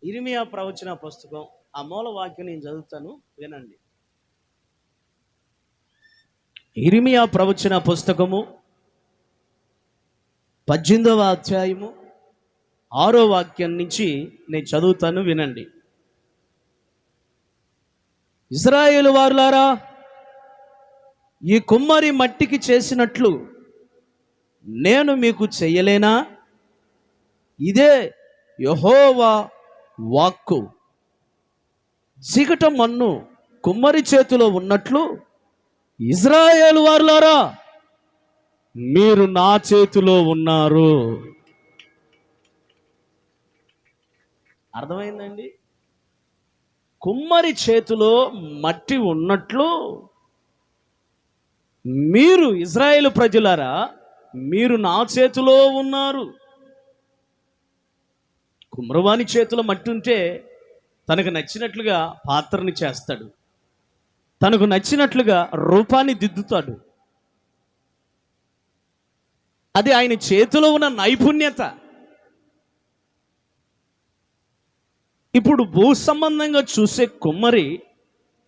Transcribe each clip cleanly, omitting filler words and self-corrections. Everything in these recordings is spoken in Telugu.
ఇర్మియా ప్రవచన పుస్తకం ఆ మూల వాక్యం నేను చదువుతాను, వినండి. ఇర్మియా ప్రవచన పుస్తకము 18వ అధ్యాయము 6వ వాక్యం నుంచి నేను చదువుతాను, వినండి. ఇశ్రాయేలు వారులారా, ఈ కుమ్మరి మట్టికి చేసినట్లు నేను మీకు చెయ్యలేనా? ఇదే యెహోవా వాక్కు. చికట మన్ను కుమ్మరి చేతిలో ఉన్నట్లు ఇశ్రాయేలు వారులారా, మీరు నా చేతిలో ఉన్నారు. అర్థమైందండి? కుమ్మరి చేతిలో మట్టి ఉన్నట్లు మీరు ఇశ్రాయేలు ప్రజలారా, మీరు నా చేతిలో ఉన్నారు. కుమ్మరవాని చేతిలో మట్టి ఉంటే తనకు నచ్చినట్లుగా పాత్రని చేస్తాడు, తనకు నచ్చినట్లుగా రూపాన్ని దిద్దుతాడు. అది ఆయన చేతిలో ఉన్న నైపుణ్యత. ఇప్పుడు భూ సంబంధంగా చూసే కుమ్మరి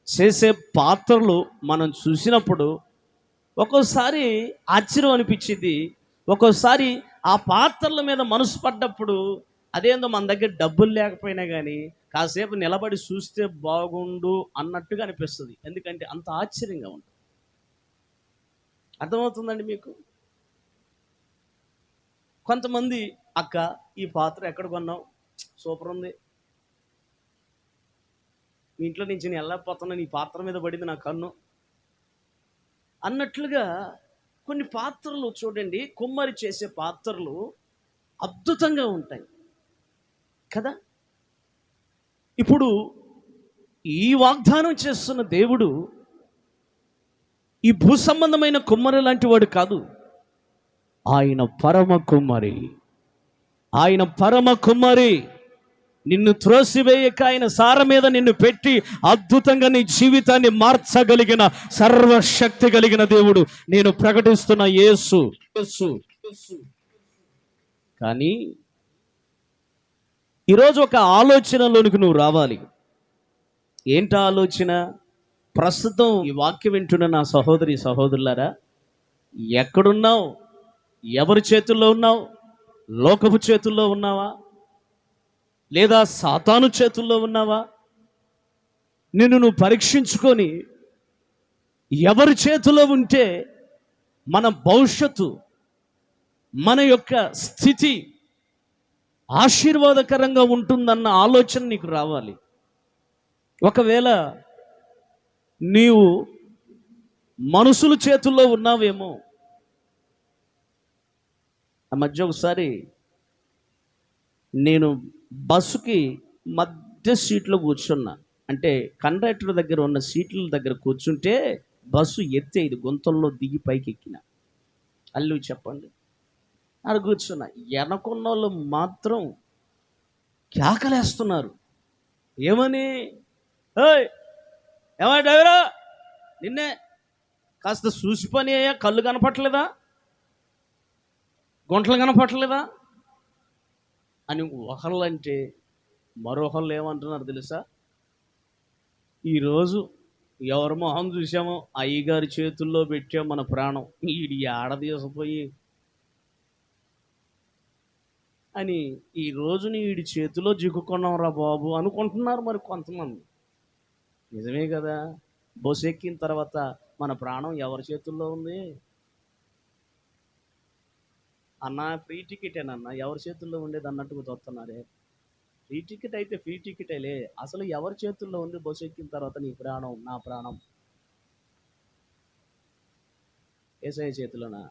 చేసే పాత్రలు మనం చూసినప్పుడు ఒక్కోసారి ఆశ్చర్యం అనిపించింది. ఒక్కోసారి ఆ పాత్రల మీద మనసు పడ్డప్పుడు అదేందో మన దగ్గర డబ్బులు లేకపోయినా కానీ కాసేపు నిలబడి చూస్తే బాగుండు అన్నట్టుగా అనిపిస్తుంది. ఎందుకంటే అంత ఆశ్చర్యంగా ఉంటుంది. అర్థమవుతుందండి మీకు? కొంతమంది, అక్క ఈ పాత్ర ఎక్కడ కొన్నావు, సూపర్ ఉంది, మీ ఇంట్లో నుంచి నేను వెళ్ళకపోతున్నాను, ఈ పాత్ర మీద పడింది నా కన్ను అన్నట్లుగా కొన్ని పాత్రలు చూడండి, కుమ్మరి చేసే పాత్రలు అద్భుతంగా ఉంటాయి కదా. ఇప్పుడు ఈ వాగ్దానం చేస్తున్న దేవుడు ఈ భూ సంబంధమైన కుమ్మరి లాంటి వాడు కాదు. ఆయన పరమ కుమ్మరి. ఆయన పరమ కుమ్మరి. నిన్ను త్రోసివేయక ఆయన సార మీద నిన్ను పెట్టి అద్భుతంగా నీ జీవితాన్ని మార్చగలిగిన సర్వశక్తి కలిగిన దేవుడు నేను ప్రకటిస్తున్న యేసు. కానీ ఈరోజు ఒక ఆలోచనలోనికి నువ్వు రావాలి. ఏంటి ఆలోచన? ప్రస్తుతం ఈ వాక్యం వింటున్న నా సహోదరి సహోదరులారా, ఎక్కడున్నావు? ఎవరి చేతుల్లో ఉన్నావు? లోకపు చేతుల్లో ఉన్నావా, లేదా సాతాను చేతుల్లో ఉన్నావా? నిన్ను నువ్వు పరీక్షించుకొని ఎవరి చేతిలో ఉంటే మన భవిష్యత్తు, మన యొక్క స్థితి ఆశీర్వాదకరంగా ఉంటుందన్న ఆలోచన నీకు రావాలి. ఒకవేళ నీవు మనుషుల చేతుల్లో ఉన్నావేమో. ఆ మధ్య ఒకసారి నేను బస్సుకి మధ్య సీట్లో కూర్చున్నా. అంటే కండక్టర్ దగ్గర ఉన్న సీట్ల దగ్గర కూర్చుంటే బస్సు ఎత్తేది, గుంతల్లో దిగి పైకి ఎక్కిన. అల్లు చెప్పండి. అక్కడ కూర్చున్నా. వెనకున్న వాళ్ళు మాత్రం కేకలేస్తున్నారు. ఏమని? ఏయ్ ఏమా డ్రైవరా, నిన్నే కాస్త చూసి పని అయ్యా, కళ్ళు కనపట్టలేదా, గుంటలు కనపట్టలేదా అని ఒకళ్ళు అంటే మరొకళ్ళు ఏమంటున్నారు తెలుసా? ఈరోజు ఎవరి మొహం చూసామో అయ్యగారి చేతుల్లో పెట్టాం మన ప్రాణం, ఈడి ఆడదీసపోయి అని ఈ రోజుని వీడి చేతిలో జిక్కుకున్నాం రా బాబు అనుకుంటున్నారు మరి కొంతమంది. నిజమే కదా. బస్సు ఎక్కిన తర్వాత మన ప్రాణం ఎవరి చేతుల్లో ఉంది అన్న? ఫ్రీ టికెటేనన్నా, ఎవరి చేతుల్లో ఉండేది అన్నట్టుగా చూస్తున్నారే. ఫ్రీ టికెట్ అయితే ఫ్రీ టికెటేలే, అసలు ఎవరి చేతుల్లో ఉంది బస్సు ఎక్కిన తర్వాత నీ ప్రాణం, నా ప్రాణం? ఏసఐ చేతిలోనా?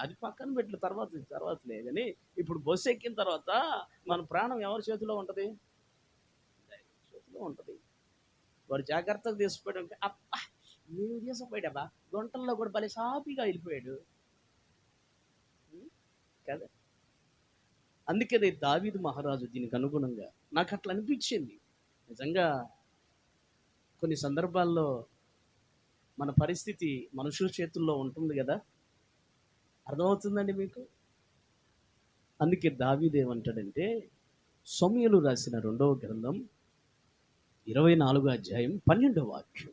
అది పక్కన పెట్టిన తర్వాతలే కానీ ఇప్పుడు బస్సు ఎక్కిన తర్వాత మన ప్రాణం ఎవరి చేతిలో ఉంటుంది? చేతిలో ఉంటుంది. వాడు జాగ్రత్తగా తీసిపోయాడు. అబ్బా నేను తీసిపోయాడబ్బా, గుంటల్లో కూడా భలే సాఫీగా వెళ్ళిపోయాడు కదా. అందుకే దావీదు మహారాజు దీనికి అనుగుణంగా నాకు అట్లా అనిపించింది. నిజంగా కొన్ని సందర్భాల్లో మన పరిస్థితి మనుషుల చేతుల్లో ఉంటుంది కదా. అర్థమవుతుందండి మీకు? అందుకే దావీదు ఏమంటాడంటే, సమూయేలు రాసిన 2వ గ్రంథం 24వ అధ్యాయం 12వ వాక్యం.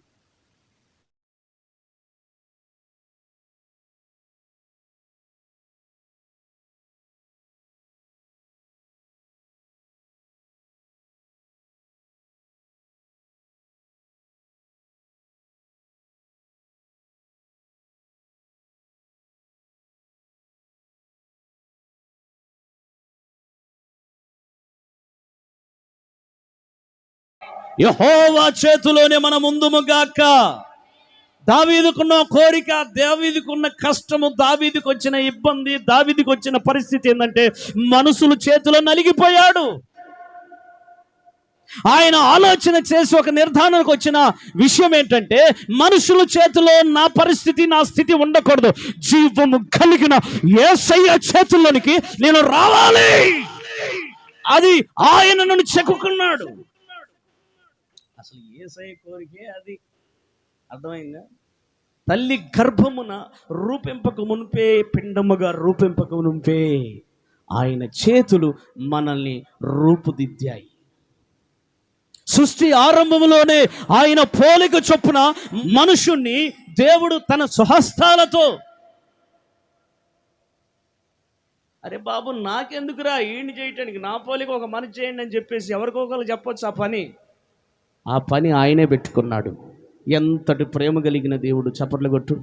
యెహోవా చేతిలోనే మనం ఉందుముగాక. దావీదుకున్న కోరిక, దావీదుకున్న కష్టము, దావీదుకు వచ్చిన ఇబ్బంది, దావీదుకు వచ్చిన పరిస్థితి ఏంటంటే మనుషుల చేతిలో నలిగిపోయాడు. ఆయన ఆలోచన చేసి ఒక నిర్ధారణకు వచ్చిన విషయం ఏంటంటే, మనుషుల చేతిలో నా పరిస్థితి, నా స్థితి ఉండకూడదు. జీవము కలిగిన యేసయ్య చేతుల్లోనికి నేను రావాలి. అది ఆయన నన్ను చెక్కుకున్నాడు. అసలు యేసయ్య కోరికే అది. అర్థమైందా? తల్లి గర్భమున రూపింపక మునిపే, పిండముగా రూపింపక మునిపే ఆయన చేతులు మనల్ని రూపుదిద్దాయి. సృష్టి ఆరంభములోనే ఆయన పోలిక చొప్పున మనుషుణ్ణి దేవుడు తన స్వహస్తాలతో, అరే బాబు నాకెందుకురా ఈయన్ని చేయటానికి, నా పోలిక ఒక మనిషి చేయండి అని చెప్పేసి ఎవరికొకరు చెప్పొచ్చు. ఆ పని ఆయనే పెట్టుకున్నాడు. ఎంతటి ప్రేమ కలిగిన దేవుడు! చప్పట్లు కొట్టు.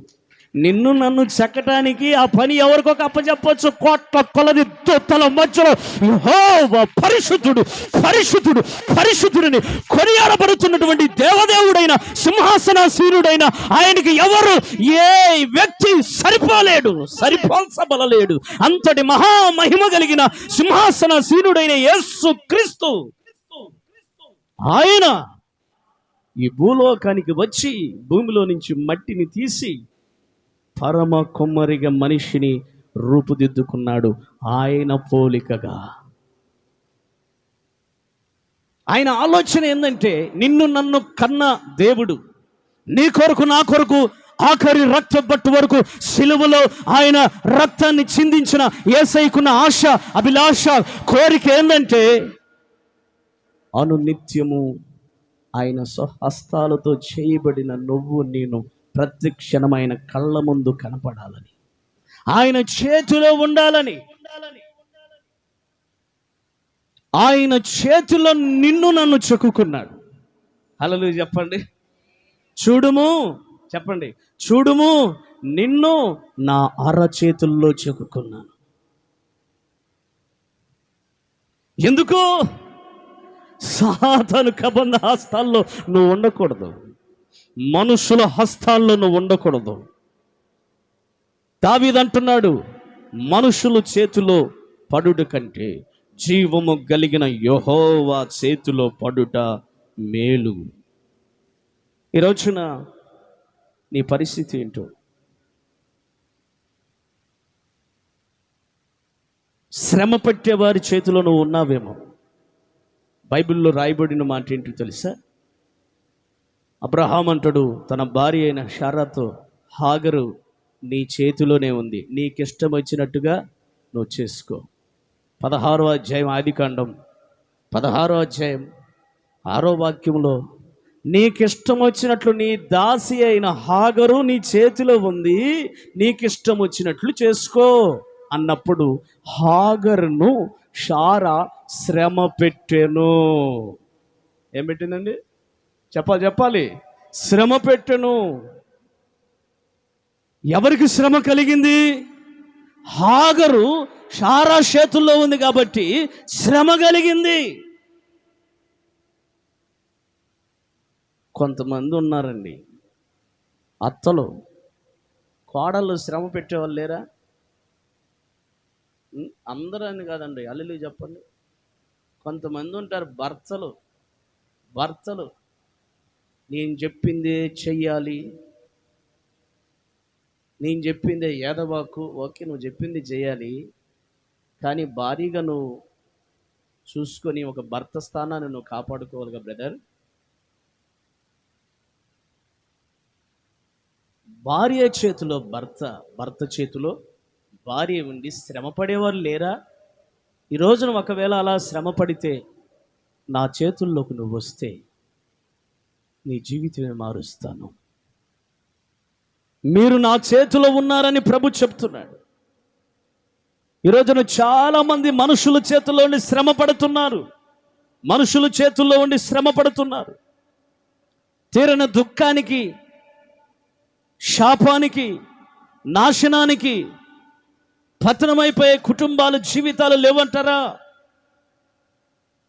నిన్ను నన్ను చెక్కటానికి ఆ పని ఎవరికొక అప్పచెప్పొచ్చు. కోట్ల కొలది దూతల మధ్యలో యెహోవా పరిశుద్ధుడు, పరిశుద్ధుడు, పరిశుద్ధుడిని కొనియాడబడుతున్నటువంటి దేవదేవుడైన, సింహాసనాసీనుడైన ఆయనకి ఎవరు, ఏ వ్యక్తి సరిపోలేడు, సరిపోల్చబడలేడు. అంతటి మహామహిమ కలిగిన సింహాసనాసీనుడైన యేసు క్రీస్తు ఆయన ఈ భూలోకానికి వచ్చి భూమిలో నుంచి మట్టిని తీసి పరమ కొమ్మరిగా మనిషిని రూపుదిద్దుకున్నాడు ఆయన పోలికగా. ఆయన ఆలోచన ఏంటంటే, నిన్ను నన్ను కన్న దేవుడు నీ కొరకు, నా కొరకు ఆఖరి రక్త బట్టు వరకు సిలువలో ఆయన రక్తాన్ని చిందించిన యేసయ్యకున్న ఆశ, అభిలాష, కోరిక ఏంటంటే అనునిత్యము ఆయన స్వహస్తాలతో చేయబడిన నువ్వు నేను ప్రత్యక్షణమైన కళ్ళ ముందు కనపడాలని, ఆయన చేతిలో ఉండాలని. ఆయన చేతిలో నిన్ను నన్ను చెక్కుకున్నాడు. హల్లెలూయా చెప్పండి. చూడుము, చెప్పండి, చూడుము నిన్ను నా అరచేతుల్లో చెక్కుకున్నాను. ఎందుకు? సాతాను కబంధ హస్తాల్లో నువ్వు ఉండకూడదు, మనుషుల హస్తాల్లో నువ్వు ఉండకూడదు. దావీదు అంటున్నాడు, మనుషుల చేతిలో పడుట కంటే జీవము కలిగిన యెహోవా చేతిలో పడుట మేలు. ఈ రోజున నీ పరిస్థితి ఏంటో, శ్రమ పెట్టేవారి చేతిలో నువ్వు ఉన్నావేమో. బైబిల్లో రాయబడిన మాట ఏంటో తెలుసా? అబ్రహాం అంటాడు తన భార్య అయిన శారాతో, హాగరు నీ చేతిలోనే ఉంది, నీకిష్టం వచ్చినట్టుగా నువ్వు చేసుకో. 16వ అధ్యాయం ఆదికాండం 16వ అధ్యాయం 6వ వాక్యంలో, నీకిష్టం వచ్చినట్లు నీ దాసి అయిన హాగరు నీ చేతిలో ఉంది, నీకిష్టం వచ్చినట్లు చేసుకో అన్నప్పుడు హాగరును శారా శ్రమ పెట్టెను. ఏం పెట్టిందండి? చెప్పాలి. శ్రమ పెట్టెను. ఎవరికి శ్రమ కలిగింది? హాగరు శారా చేతుల్లో ఉంది కాబట్టి శ్రమ కలిగింది. కొంతమంది ఉన్నారండి అత్తలు, కోడళ్ళు శ్రమ పెట్టేవాళ్ళు లేరా? అందరూ అని కాదండి, హల్లెలూయా చెప్పండి. కొంతమంది ఉంటారు భర్తలు నేను చెప్పిందే చెయ్యాలి, నేను చెప్పిందే ఏదవాకు, ఓకే నువ్వు చెప్పింది చేయాలి, కానీ భారీగా నువ్వు చూసుకొని ఒక భర్త స్థానాన్ని నువ్వు కాపాడుకోవాలిగా బ్రదర్. భార్య చేతిలో భర్త చేతిలో భార్య ఉండి శ్రమ పడేవారు లేరా? ఈ రోజున ఒకవేళ అలా శ్రమ పడితే నా చేతుల్లోకి నువ్వు వస్తే నీ జీవితమే మారుస్తాను. మీరు నా చేతిలో ఉన్నారని ప్రభు చెప్తున్నాడు. ఈ రోజున చాలామంది మనుషుల చేతుల్లో ఉండి శ్రమ పడుతున్నారు. మనుషుల చేతుల్లో ఉండి శ్రమ పడుతున్నారు. తీరని దుఃఖానికి, శాపానికి, నాశనానికి, పతనమైపోయే కుటుంబాలు, జీవితాలు లేవంటారా?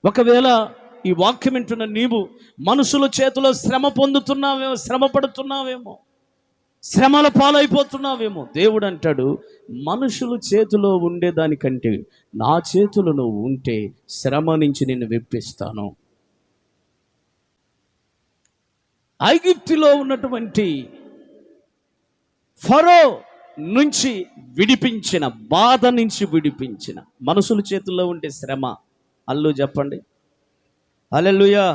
ఒకవేళ ఈ వాక్యం వింటున్న నీవు మనుషుల చేతిలో శ్రమ పొందుతున్నావేమో, శ్రమ పడుతున్నావేమో, శ్రమల పాలైపోతున్నావేమో, దేవుడు అంటాడు, మనుషుల చేతిలో ఉండేదానికంటే నా చేతులు నువ్వు ఉంటే శ్రమ నుంచి నిన్ను విప్పిస్తాను. ఐగుప్తులో ఉన్నటువంటి ఫరో నుంచి విడిపించిన, బాధ నుంచి విడిపించిన, మనుషుల చేతుల్లో ఉంటే శ్రమ. అల్లు చెప్పండి హల్లెలూయా.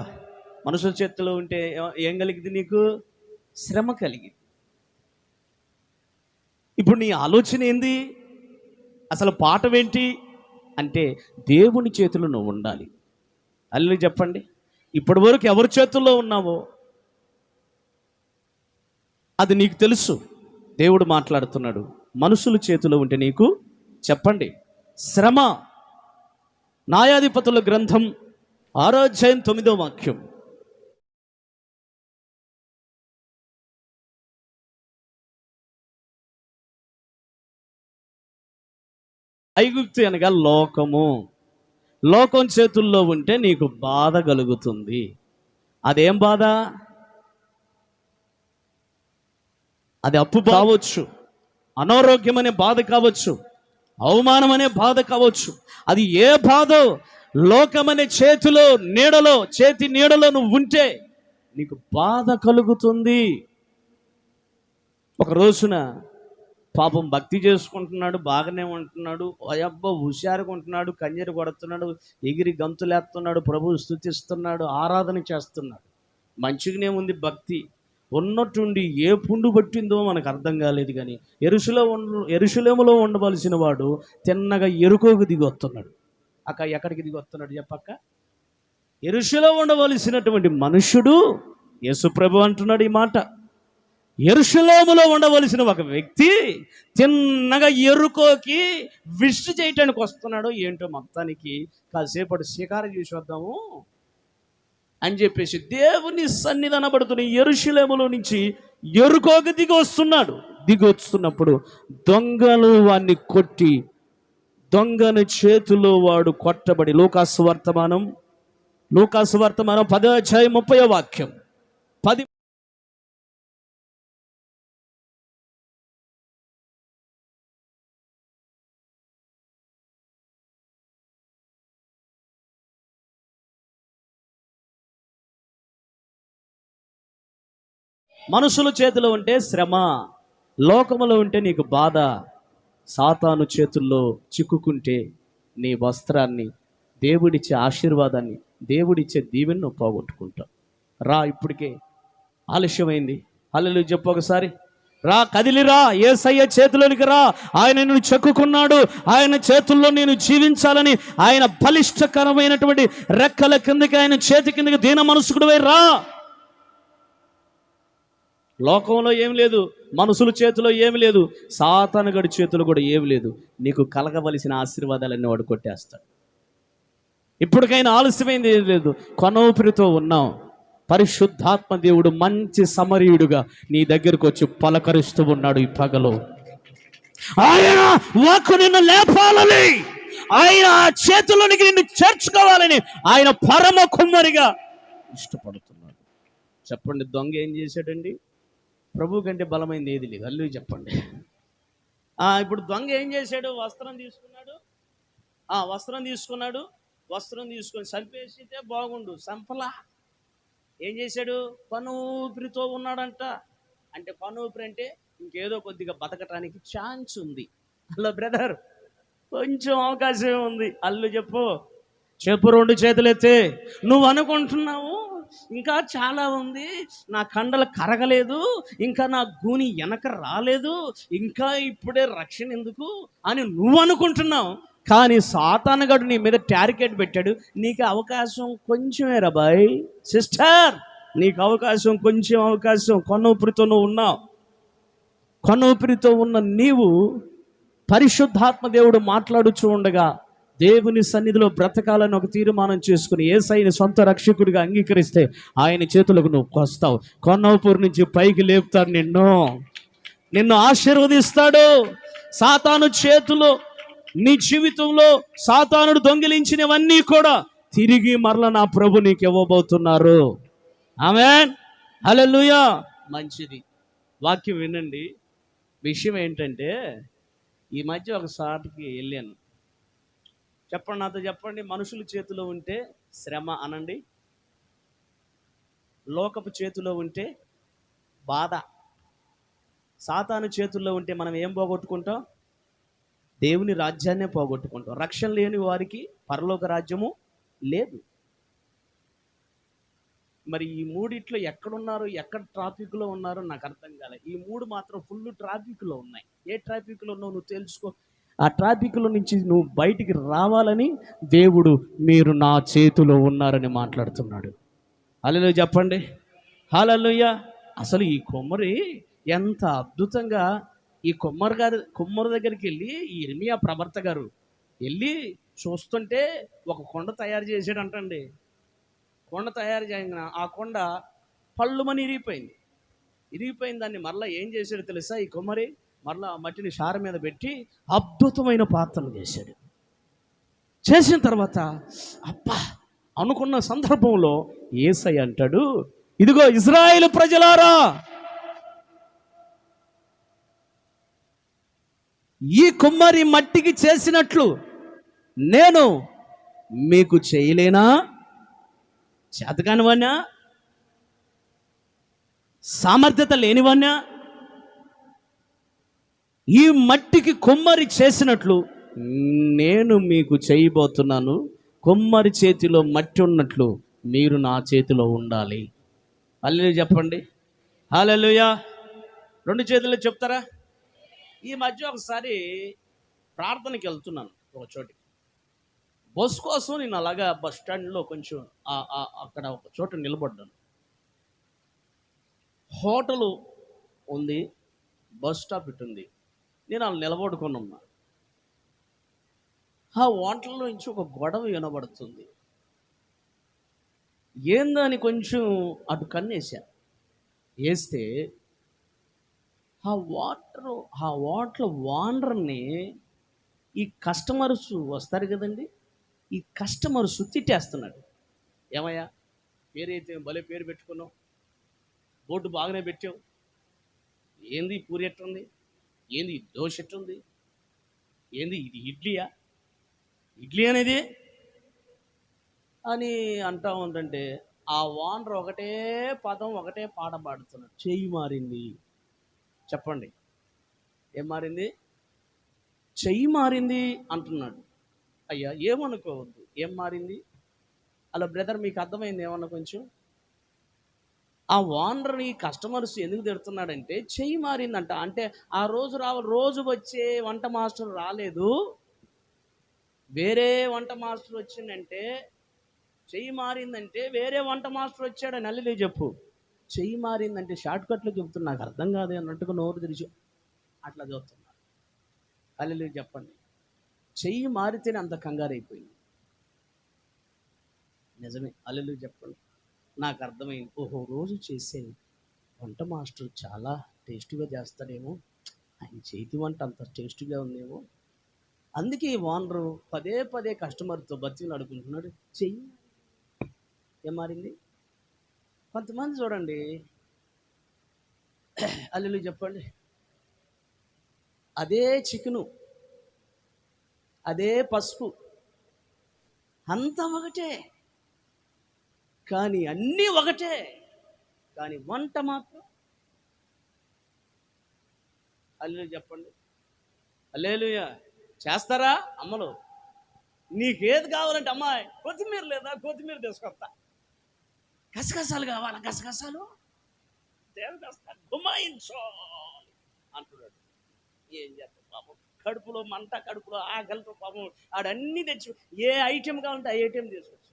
మనుషుల చేతుల్లో ఉంటే ఏం కలిగింది? నీకు శ్రమ కలిగింది. ఇప్పుడు నీ ఆలోచన ఏంది? అసలు పాఠం ఏంటి అంటే దేవుని చేతుల్లో నువ్వు ఉండాలి. అల్లు చెప్పండి. ఇప్పటి వరకు ఎవరి చేతుల్లో ఉన్నావో అది నీకు తెలుసు. దేవుడు మాట్లాడుతున్నాడు, మనుషుల చేతిలో ఉంటే నీకు చెప్పండి శ్రమ. న్యాయాధిపతుల గ్రంథం 6వ అధ్యాయం 9వ వాక్యం. ఐగుప్తు అనగా లోకము. లోకం చేతుల్లో ఉంటే నీకు బాధ కలుగుతుంది. అదేం బాధ? అది అప్పు కావచ్చు, అనారోగ్యం అనే బాధ కావచ్చు, అవమానం అనే బాధ కావచ్చు. అది ఏ బాధో లోకమనే చేతిలో నీడలో, చేతి నీడలో నువ్వు ఉంటే నీకు బాధ కలుగుతుంది. ఒక రోజున పాపం భక్తి చేసుకుంటున్నాడు, బాగానే ఉంటున్నాడు, అయ్యబ్బ హుషారుగా ఉంటున్నాడు, కన్నీరు కొడుతున్నాడు, ఎగిరి గంతులేస్తున్నాడు, ప్రభువు స్తుతిస్తున్నాడు, ఆరాధన చేస్తున్నాడు. మంచిగానే ఉంది భక్తి. ఉన్నట్టుండి ఏ పుండు పట్టిందో మనకు అర్థం కాలేదు. కానీ యెరూషలేములో ఉండవలసిన వాడు తిన్నగా ఎరుకోకు దిగి వస్తున్నాడు. అక్క ఎక్కడికి దిగి వస్తున్నాడు చెప్పక్క? యెరూషలేములో ఉండవలసినటువంటి మనుష్యుడు యేసుప్రభు అంటున్నాడు ఈ మాట. యెరూషలేములో ఉండవలసిన ఒక వ్యక్తి తిన్నగా ఎరుకోకి విష్ చేయటానికి వస్తున్నాడు. ఏంటో మొత్తానికి కాసేపటి శికారు చేసి వద్దాము అని చెప్పేసి దేవుని సన్నిధాన పడుతున్న యెరూషలేములో నుంచి ఎరుకోకి దిగి వస్తున్నాడు. దిగి వస్తున్నప్పుడు దొంగలు వాడిని కొట్టి, దొంగని చేతిలో వాడు కొట్టబడి, లూకాసు వర్తమానం 10వ అధ్యాయం 30వ వాక్యం. 10 మనుషుల చేతిలో ఉంటే శ్రమ, లోకములో ఉంటే నీకు బాధ. సాతాను చేతుల్లో చిక్కుకుంటే నీ వస్త్రాన్ని, దేవుడిచ్చే ఆశీర్వాదాన్ని, దేవుడిచ్చే దీవెనను పోగొట్టుకుంటావు. రా, ఇప్పటికే ఆలస్యమైంది. హల్లెలూయా చెప్పు ఒకసారి. రా, కదిలిరా, యేసయ్య చేతిలోనికి రా. ఆయన నిన్ను చెక్కుకున్నాడు. ఆయన చేతుల్లో నేను జీవించాలని ఆయన బలిష్టకరమైనటువంటి రెక్కల కిందకి, ఆయన చేతి కిందకి దీన మనసుకుడివై రా. లోకంలో ఏం లేదు, మనుషుల చేతిలో ఏమి లేదు, సాతానుగడి చేతులు కూడా ఏమి లేదు. నీకు కలగవలసిన ఆశీర్వాదాలన్నీ వాడు కొట్టేస్తాడు. ఇప్పటికైనా ఆలస్యమైంది ఏం లేదు. కొనూపిరితో ఉన్నాం. పరిశుద్ధాత్మ దేవుడు మంచి సమరీయుడుగా నీ దగ్గరకు వచ్చి పలకరిస్తూ ఉన్నాడు ఈ పగలో. ఆయన వాక్కు నిన్ను లేపాలని, ఆయన చేతుల్లోనికి నిన్ను చేర్చుకోవాలని ఆయన పరమ కుమ్మరిగా ఇష్టపడుతున్నాడు. చెప్పండి, దొంగ ఏం చేశాడండి? ప్రభు కంటే బలమైంది ఏది లేదు. అల్లు చెప్పండి. ఇప్పుడు దొంగ ఏం చేశాడు? వస్త్రం తీసుకొని చంపేసితే బాగుండు, చంపలా. ఏం చేశాడు? పనూపిరితో ఉన్నాడంట. అంటే పనూపిరి అంటే ఇంకేదో కొద్దిగా బతకటానికి ఛాన్స్ ఉంది. హలో బ్రదర్, కొంచెం అవకాశం ఉంది. అల్లు చెప్పు 2 చేతులు ఎత్తే. నువ్వు అనుకుంటున్నావు ఇంకా చాలా ఉంది, నా కండలు కరగలేదు, ఇంకా నా గూని వెనక రాలేదు, ఇంకా ఇప్పుడే రక్షణ ఎందుకు అని నువ్వు అనుకుంటున్నావు. కానీ సాతానుగాడు నీ మీద టార్గెట్ పెట్టాడు. నీకు అవకాశం కొంచెమే రా బాయ్, సిస్టర్, నీకు అవకాశం కొంచెం అవకాశం. కొనూపిరితో నువ్వు ఉన్నావు. కొనూపిరితో ఉన్న నీవు పరిశుద్ధాత్మ దేవుడు మాట్లాడుచూ ఉండగా దేవుని సన్నిధిలో బ్రతకాలని ఒక తీర్మానం చేసుకుని యేసయ్యని సొంత రక్షకుడిగా అంగీకరిస్తే ఆయన చేతులకు నువ్వు వస్తావు. కొన్నూపూరు నుంచి పైకి లేపుతాడు నిన్ను ఆశీర్వదిస్తాడు. సాతాను చేతులు నీ జీవితంలో సాతానుడు దొంగిలించినవన్నీ కూడా తిరిగి మరల నా ప్రభు నీకు ఇవ్వబోతున్నారు. ఆమేన్, హల్లెలూయా. మంచిది, వాక్యం వినండి. విషయం ఏంటంటే, ఈ మధ్య ఒక సాటికి వెళ్ళాను. చెప్పండి, నాతో చెప్పండి. మనుషుల చేతిలో ఉంటే శ్రమ అనండి, లోకపు చేతిలో ఉంటే బాధ, సాతాను చేతుల్లో ఉంటే మనం ఏం పోగొట్టుకుంటాం? దేవుని రాజ్యాన్నే పోగొట్టుకుంటాం. రక్షణ లేని వారికి పరలోక రాజ్యము లేదు. మరి ఈ మూడిట్లో ఎక్కడున్నారు, ఎక్కడ ట్రాఫిక్లో ఉన్నారో నాకు అర్థం కాలే. ఈ మూడు మాత్రం ఫుల్ ట్రాఫిక్లో ఉన్నాయి. ఏ ట్రాఫిక్లో ఉన్నావు నువ్వు తెలుసుకో. ఆ ట్రాఫిక్లో నుంచి నువ్వు బయటికి రావాలని దేవుడు మీరు నా చేతిలో ఉన్నారని మాట్లాడుతున్నాడు. హల్లెలూయా చెప్పండి, హల్లెలూయా. అసలు ఈ కొమ్మరి ఎంత అద్భుతంగా, ఈ కుమ్మరి దగ్గరికి వెళ్ళి ఈ ఇర్మియా ప్రవర్త గారు వెళ్ళి చూస్తుంటే ఒక కొండ తయారు చేసాడంటండి. కొండ తయారు చేయగా ఆ కొండ పళ్ళుమని ఇరిగిపోయింది. దాన్ని మరలా ఏం చేశాడు తెలుసా? ఈ కుమ్మరి మరలా మట్టిని షార మీద పెట్టి అద్భుతమైన పాత్రలు చేశాడు. చేసిన తర్వాత అబ్బా అనుకున్న సందర్భంలో యేసయ్య అంటాడు, ఇదిగో ఇశ్రాయేలు ప్రజలారా, ఈ కుమ్మరి మట్టికి చేసినట్లు నేను మీకు చేయలేనా? చేతకానివాణ్ణా? సామర్థ్యత లేనివాణ్ణా? ఈ మట్టికి కుమ్మరి చేసినట్లు నేను మీకు చేయబోతున్నాను. కుమ్మరి చేతిలో మట్టి ఉన్నట్లు మీరు నా చేతిలో ఉండాలి. హల్లెలూయా చెప్పండి, హల్లెలూయా. రెండు చేతుల్లో చెప్తారా? ఈ మధ్య ఒకసారి ప్రార్థనకి వెళ్తున్నాను ఒక చోటికి. బస్ కోసం నేను అలాగా బస్ స్టాండ్లో కొంచెం అక్కడ ఒక చోట నిలబడ్డాను. హోటలు ఉంది, బస్ స్టాప్ ఇటు ఉంది. నేను అలా నిలబడుకొని ఉన్నా. ఆ హోటల్లో నుంచి ఒక గొడవ వినబడుతుంది. ఏందని కొంచెం అటు కన్నేసా. వేస్తే ఆ హోటల్ ఓనర్ని ఈ కస్టమర్స్ వస్తారు కదండి, ఈ కస్టమర్స్ తిట్టేస్తున్నాడు. ఏమయ్యా, పేరైతే భలే పేరు పెట్టుకున్నావు, బోర్డు బాగానే పెట్టావు, ఏంది పూరి ఎట్టుంది, ఏంది దోశ ఎట్టుంది, ఏంది ఇది ఇడ్లీ అనేది అని అంటా ఉందంటే ఆ ఓనర్ ఒకటే పదం, ఒకటే పాట పాడుతున్నాడు. చెయ్యి మారింది. చెప్పండి, ఏం మారింది? చెయ్యి మారింది అంటున్నాడు. అయ్యా ఏమనుకోవద్దు, ఏం మారింది? అలా బ్రదర్ మీకు అర్థమైంది ఏమన్నా కొంచెం? ఆ ఓనర్ని కస్టమర్స్ ఎందుకు తిడుతున్నాడంటే చెయ్యి మారిందంట. అంటే ఆ రోజు వచ్చే వంట మాస్టర్ రాలేదు, వేరే వంట మాస్టర్ వచ్చిందంటే, చెయ్యి మారిందంటే వేరే వంట మాస్టర్ వచ్చాడని హల్లెలూయా చెప్పు. చెయ్యి మారిందంటే షార్ట్ కట్లో చెబుతున్నా, నాకు అర్థం కాదు అన్నట్టుగా నోరు తెరిచి అట్లా చూస్తున్నా. హల్లెలూయా చెప్పండి. చెయ్యి మారితేనే అంత కంగారు అయిపోయింది. నిజమే, హల్లెలూయా చెప్పండి. నాకు అర్థమైంది, ఓహో రోజు చేసే వంట మాస్టర్ చాలా టేస్టీగా చేస్తాడేమో, ఆయన చేతి వంట అంత టేస్టీగా ఉందేమో, అందుకే ఈ ఓనరు పదే పదే కస్టమర్తో బతిని అడుగుతున్నాడు. చెయ్యి ఏం మారింది? కొంతమంది చూడండి, హల్లెలూయా చెప్పండి, అదే చికెను, అదే పసుపు, అంతా ఒకటే, కానీ అన్నీ ఒకటే, కానీ వంట మాత్రం. హల్లెలూయా చెప్పండి, హల్లెలూయా. చేస్తారా అమ్మలు? నీకేది కావాలంటే, అమ్మాయి కొత్తిమీర లేదా, కొత్తిమీర తీసుకొస్తా. గసగసాలు కావాలా, గసగసాలు దేవుడు గుమాయించో అంటున్నాడు. ఏం చేస్తాం పాపం, కడుపులో మంట, కడుపులో ఆకలితో పాపం ఆడన్నీ తెచ్చి ఏ ఐటెం కావాలంటే ఆ ఐటెం తీసుకొచ్చు.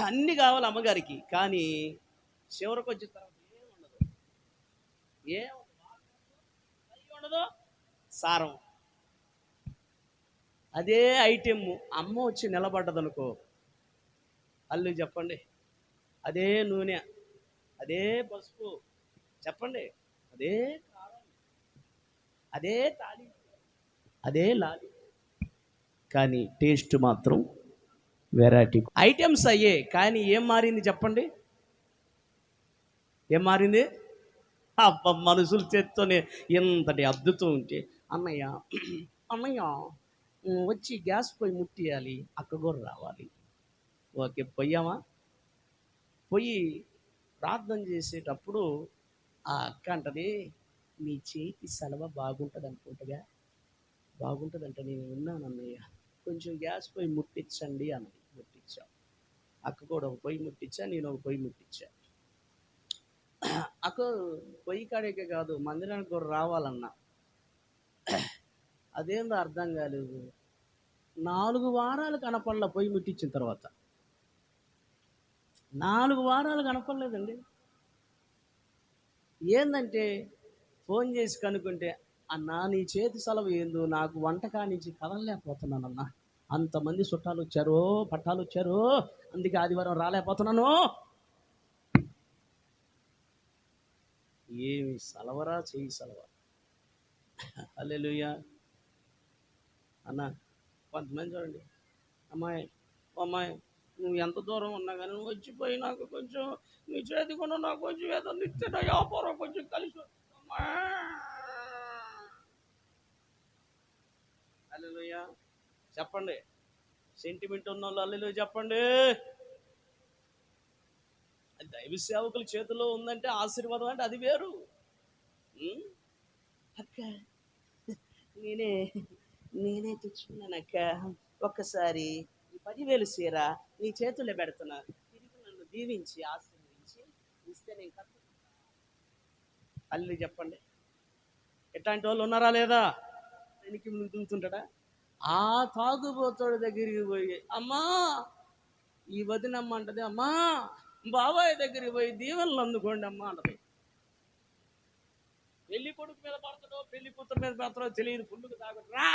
అన్నీ కావాలి అమ్మగారికి. కానీ చివరికి వచ్చిన తర్వాత ఏముండదు, సారం. అదే ఐటెం అమ్మ వచ్చి నిలబడ్డదనుకో, అల్లు చెప్పండి, అదే నూనె, అదే పసుపు, చెప్పండి, అదే కారం, అదే తాళి, అదే లాలి, కానీ టేస్ట్ మాత్రం వెరైటీ. ఐటమ్స్ అయ్యే, కానీ ఏం మారింది చెప్పండి? ఏం మారింది? అబ్బ, మనుషుల చేత్తోనే ఇంతటి అద్భుతం ఉంటే, అన్నయ్య అన్నయ్య వచ్చి గ్యాస్ పొయ్యి ముట్టియాలి, అక్క కూడా రావాలి. ఓకే, పొయ్యామా? పొయ్యి ప్రార్థన చేసేటప్పుడు ఆ అక్క అంటది, మీ చేతి సలవ బాగుంటుంది అనుకుంటగా, బాగుంటుందంట, నేను విన్నాను అన్నయ్య, కొంచెం గ్యాస్ పొయ్యి ముట్టించండి అన్నది. ముట్టించా. అక్క కూడా ఒక పొయ్యి ముట్టించా, నేను ఒక పొయ్యి ముట్టించా. అక్క పొయ్యి కాడికే కాదు, మందిరానికి కూడా రావాలన్నా. అదేందో అర్థం కాలేదు. 4 వారాలు కనపడలే పొయ్యి ముట్టించిన తర్వాత. 4 వారాలు కనపడలేదండి. ఏందంటే ఫోన్ చేసి కనుక్కుంటే, అన్నా నీ చేతి సెలవు ఏందో, నాకు వంటకా నుంచి కదలలేకపోతున్నానన్నా, అంతమంది చుట్టాలు వచ్చారు, పట్టాలు వచ్చారు, అందుకే ఆదివారం రాలేకపోతున్నాను. ఏమి సెలవరా, చెయ్యి సెలవ. హల్లెలూయా. అన్న కొంతమంది చూడండి, అమ్మాయి అమ్మాయి నువ్వు ఎంత దూరం ఉన్నా కానీ నువ్వు వచ్చిపోయి నాకు కొంచెం నీ చేతి కూడా నాకు కొంచెం ఏదో నిత్యన వ్యాపారం కొంచెం కలిసి. హల్లెలూయా చెప్పండి. సెంటిమెంట్ ఉన్న వాళ్ళు హల్లెలూయా చెప్పండి. దైవ సేవకుల చేతిలో ఉందంటే ఆశీర్వాదం అంటే అది వేరు. అక్క నేనే తెచ్చుకున్నాను అక్క, ఒక్కసారి ఈ 10,000 చీర నీ చేతుల్లో పెడుతున్నా, తిరిగి నన్ను దీవించి ఆశీర్వదించి ఇస్తే నేను కట్టుకుంటా. అల్లు చెప్పండి. ఎట్లాంటి వాళ్ళు ఉన్నారా లేదా? దేనికి ముందు దుంతుంటాడా? ఆ తాగుబోతోడి దగ్గరికి పోయి, అమ్మా ఈ వదినమ్మ అంటది, అమ్మా బాబాయ్ దగ్గరికి పోయి దీవెనలు అందుకోండి అమ్మా అంటది. పెళ్లి కొడుకు మీద పడతాడో పెళ్లి కూతురు మీద పడతాడో తెలియదు, పుల్లుకు తాగడు, రా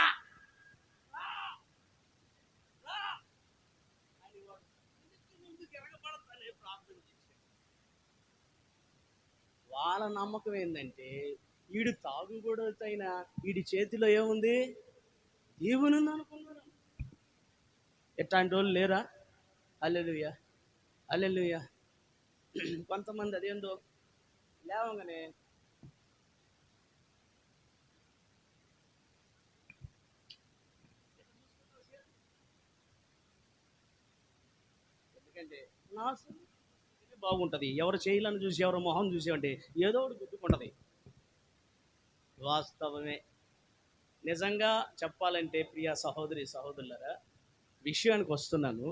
ప్రార్థన చేశాడు. వాళ్ళ నమ్మకం ఏంటంటే వీడు తాగుబోతైనా వీడి చేతిలో ఏముంది, దేవుని అనుకున్నాడు. ఎట్లాంటి వాళ్ళు లేరా? హల్లెలూయా హల్లెలూయా. కొంతమంది అదేందో లేవగానే ఎందుకంటే బాగుంటుంది, ఎవరు చేయాలని చూసి ఎవరు మొహం చూసేవంటే ఏదో ఒకటి గుర్తుకుంటుంది. వాస్తవమే. నిజంగా చెప్పాలంటే ప్రియ సహోదరి సహోదరులారా, విషయానికి వస్తున్నాను.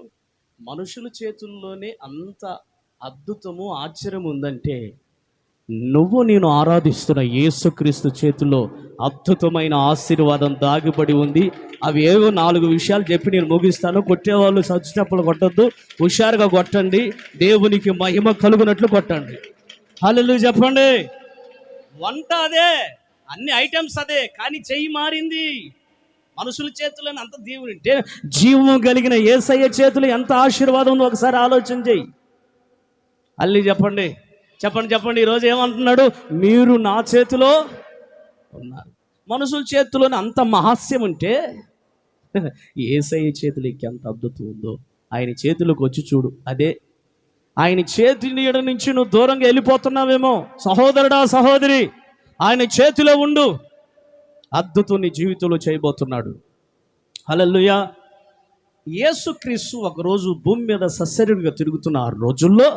మనుషుల చేతుల్లోనే అంత అద్భుతము ఆశ్చర్యం ఉందంటే, నువ్వు నేను ఆరాధిస్తున్న యేసుక్రీస్తు చేతుల్లో అద్భుతమైన ఆశీర్వాదం దాగిపడి ఉంది. అవి ఏవో 4 విషయాలు చెప్పి నేను ముగిస్తాను. కొట్టేవాళ్ళు చచ్చినప్పుడు కొట్టద్దు, హుషారుగా కొట్టండి, దేవునికి మహిమ కలుగునట్లు కొట్టండి. హల్లెలూయా చెప్పండి. వంట అదే, అన్ని ఐటమ్స్ అదే, కానీ చెయ్యి మారింది. మనుషుల చేతుల్లో అంత దేవుని అంటే జీవము కలిగిన యేసయ్య చేతులు ఎంత ఆశీర్వాదం ఉందో ఒకసారి ఆలోచన చెయ్యి. అల్లి చెప్పండి చెప్పండి చెప్పండి. ఈరోజు ఏమంటున్నాడు? మీరు నా చేతిలో ఉన్నారు. మనుషుల చేతిలోనే అంత మహాస్యం ఉంటే యేసయ్య చేతులకి ఎంత అద్భుతం ఉందో. ఆయన చేతులకు వచ్చి చూడు. అదే ఆయన చేతి నీడ నుంచి నువ్వు దూరంగా వెళ్ళిపోతున్నావేమో, సహోదరుడా సహోదరి, ఆయన చేతిలో ఉండు. అద్భుతం నీ జీవితంలో చేయబోతున్నాడు. హల్లెలూయా. యేసుక్రీస్తు ఒకరోజు భూమి మీద సశరీరంగా తిరుగుతున్న ఆ రోజుల్లో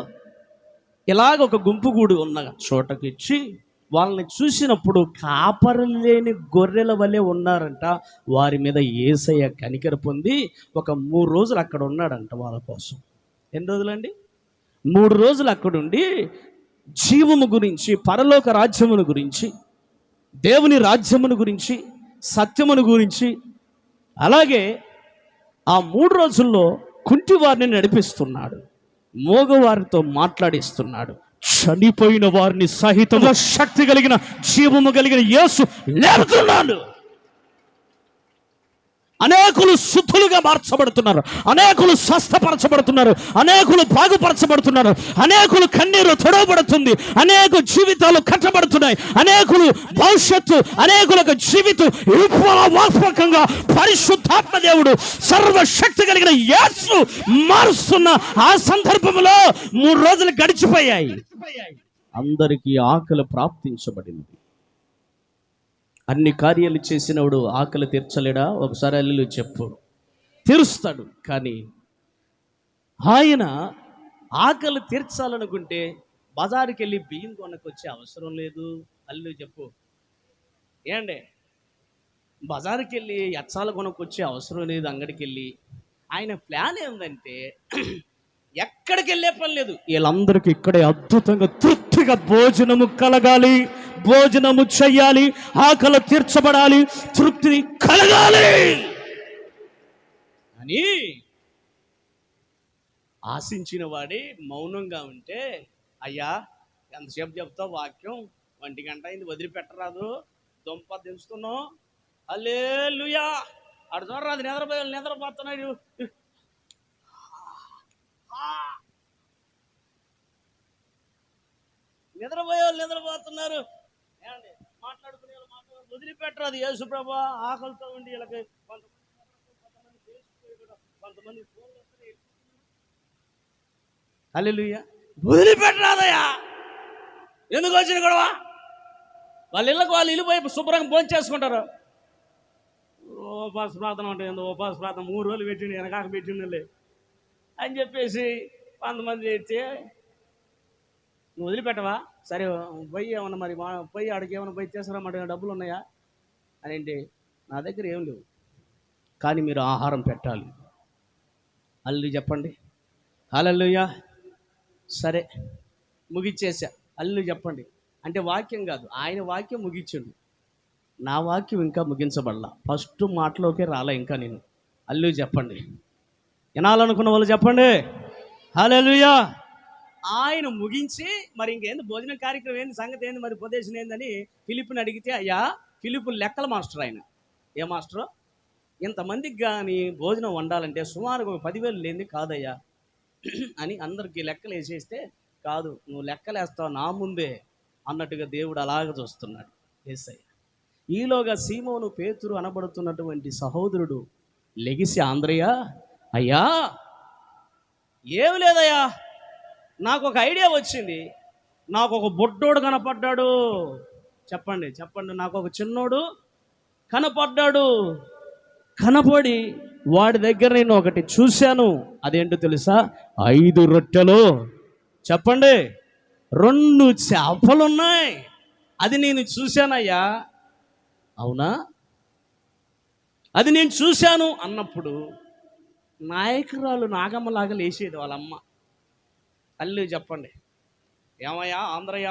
ఇలాగ ఒక గుంపుగూడు ఉన్న చోటకి ఇచ్చి వాళ్ళని చూసినప్పుడు కాపరులు లేని గొర్రెల వలె ఉన్నారంట. వారి మీద యేసయ్య కనికర పొంది ఒక 3 రోజులు అక్కడ ఉన్నాడంట వాళ్ళ కోసం. ఎన్ని రోజులండి? 3 రోజులు అక్కడుండి జీవము గురించి, పరలోక రాజ్యమును గురించి, దేవుని రాజ్యమును గురించి, సత్యమును గురించి, అలాగే ఆ 3 రోజుల్లో కుంటి వారిని నడిపిస్తున్నాడు, మోగవారితో మాట్లాడిస్తున్నాడు, చనిపోయిన వారిని సహితంగా శక్తి కలిగిన, జీవము కలిగిన యేసు లేపుతున్నాడు. అనేకులు శుద్ధులుగా మార్చబడుతున్నారు, అనేకులు స్వస్థపరచబడుతున్నారు, అనేకులు బాగుపరచబడుతున్నారు, అనేకులు కన్నీరు తొడవబడుతుంది, అనేక జీవితాలు కట్టబడుతున్నాయి, అనేకులు భవిష్యత్తు, అనేకులకు జీవితం విప్లవాత్మకంగా పరిశుద్ధాత్మ దేవుడు సర్వశక్తి కలిగిన యేసు మారుస్తున్న ఆ సందర్భంలో 3 రోజులు గడిచిపోయాయి. అందరికీ ఆకలి ప్రాప్తించబడింది. అన్ని కార్యాలు చేసినవాడు ఆకలి తీర్చలేడా? ఒకసారి అల్లు చెప్పు. తీరుస్తాడు. కానీ ఆయన ఆకలి తీర్చాలనుకుంటే బజారుకి వెళ్ళి బియ్యం కొనకొచ్చే అవసరం లేదు. అల్లు చెప్పు. ఏండి, బజారుకి వెళ్ళి ఎచ్చాలు కొనకొచ్చే అవసరం లేదు. అంగడికి వెళ్ళి ఆయన ప్లాన్ ఏంటంటే ఎక్కడికి వెళ్ళే పని లేదు, వీళ్ళందరికీ ఇక్కడే అద్భుతంగా తృప్తిగా భోజనము కలగాలి, భోజనము చెయ్యాలి, ఆకలి తీర్చబడాలి, తృప్తి కలగాలి అని ఆశించిన వాడే మౌనంగా ఉంటే, అయ్యా ఎంతసేపు చెప్తావు వాక్యం, 1 గంట అయింది, వదిలిపెట్టరాదు, దుంప దించుతున్నావు. హల్లెలూయా. అడు చూడరాదు, నిద్రపోతున్నాడు. నిద్రపోతున్నారు. మాట్లాడుకునే వదిలిపెట్టరాదు. యేసు ప్రభు ఆకలితో ఉండి వీళ్ళకి కొంతమంది హల్లెలూయా. వదిలిపెట్టరాదయ్యా. ఎందుకు వచ్చిన గొడవ? వాళ్ళ ఇళ్ళకి వాళ్ళు వెళ్ళిపోయి శుభ్రంగా భోజనం చేసుకుంటారు. ఉపాస ప్రార్థన అంటే ఉపాస ప్రార్థన 3 రోజులు పెట్టిండి, వెనకాక పెట్టిండలే అని చెప్పేసి కొంతమంది చేస్తే, నువ్వు వదిలిపెట్టవా? సరే పోయి ఏమన్నా మరి పోయి ఆడికి ఏమైనా పోయి తీసుకురామంటే డబ్బులు ఉన్నాయా అని అంటే, నా దగ్గర ఏం లేవు, కానీ మీరు ఆహారం పెట్టాలి. అల్లు చెప్పండి. హల్లెలూయా. సరే ముగిచ్చేసా. అల్లు చెప్పండి అంటే వాక్యం కాదు, ఆయన వాక్యం ముగించండు, నా వాక్యం ఇంకా ముగించబడలా, ఫస్ట్ మాటలోకే రాలే ఇంకా నేను. అల్లు చెప్పండి. వినాలనుకున్న వాళ్ళు చెప్పండి. హల్లెలూయా. ఆయన ముగించి మరి ఇంకేంది భోజన కార్యక్రమం ఏంది, సంగతి ఏంది, మరి ఉపదేశం ఏందని ఫిలిప్ని అడిగితే, అయ్యా ఫిలిప్ లెక్కల మాస్టర్ ఆయన. ఏ మాస్టరు? ఇంతమందికి కానీ భోజనం వండాలంటే సుమారుగా 10,000 లేనిది కాదయ్యా అని అందరికీ లెక్కలు వేసేస్తే, కాదు నువ్వు లెక్కలేస్తావు నా ముందే అన్నట్టుగా దేవుడు అలాగ చూస్తున్నాడు. యేసయ్య. ఈలోగా సీమోను పేతురు అనబడుతున్నటువంటి సహోదరుడు లెగిసి, ఆంద్రయ్య, అయ్యా ఏమి లేదయ్యా, నాకు ఒక ఐడియా వచ్చింది, నాకు ఒక బొడ్డోడు కనపడ్డాడు. చెప్పండి చెప్పండి. నాకు ఒక చిన్నోడు కనపడ్డాడు. కనపడి వాడి దగ్గర నేను ఒకటి చూశాను. అదేంటో తెలుసా? 5 రొట్టెలు, చెప్పండి 2 చేపలు ఉన్నాయి. అది నేను చూశానయ్యా. అవునా? అది నేను చూశాను అన్నప్పుడు నాయకురాలు నాగమ్మలాగా లేచేది వాళ్ళమ్మ. అల్లు చెప్పండి. ఏమయ్యా ఆంధ్రయ్య,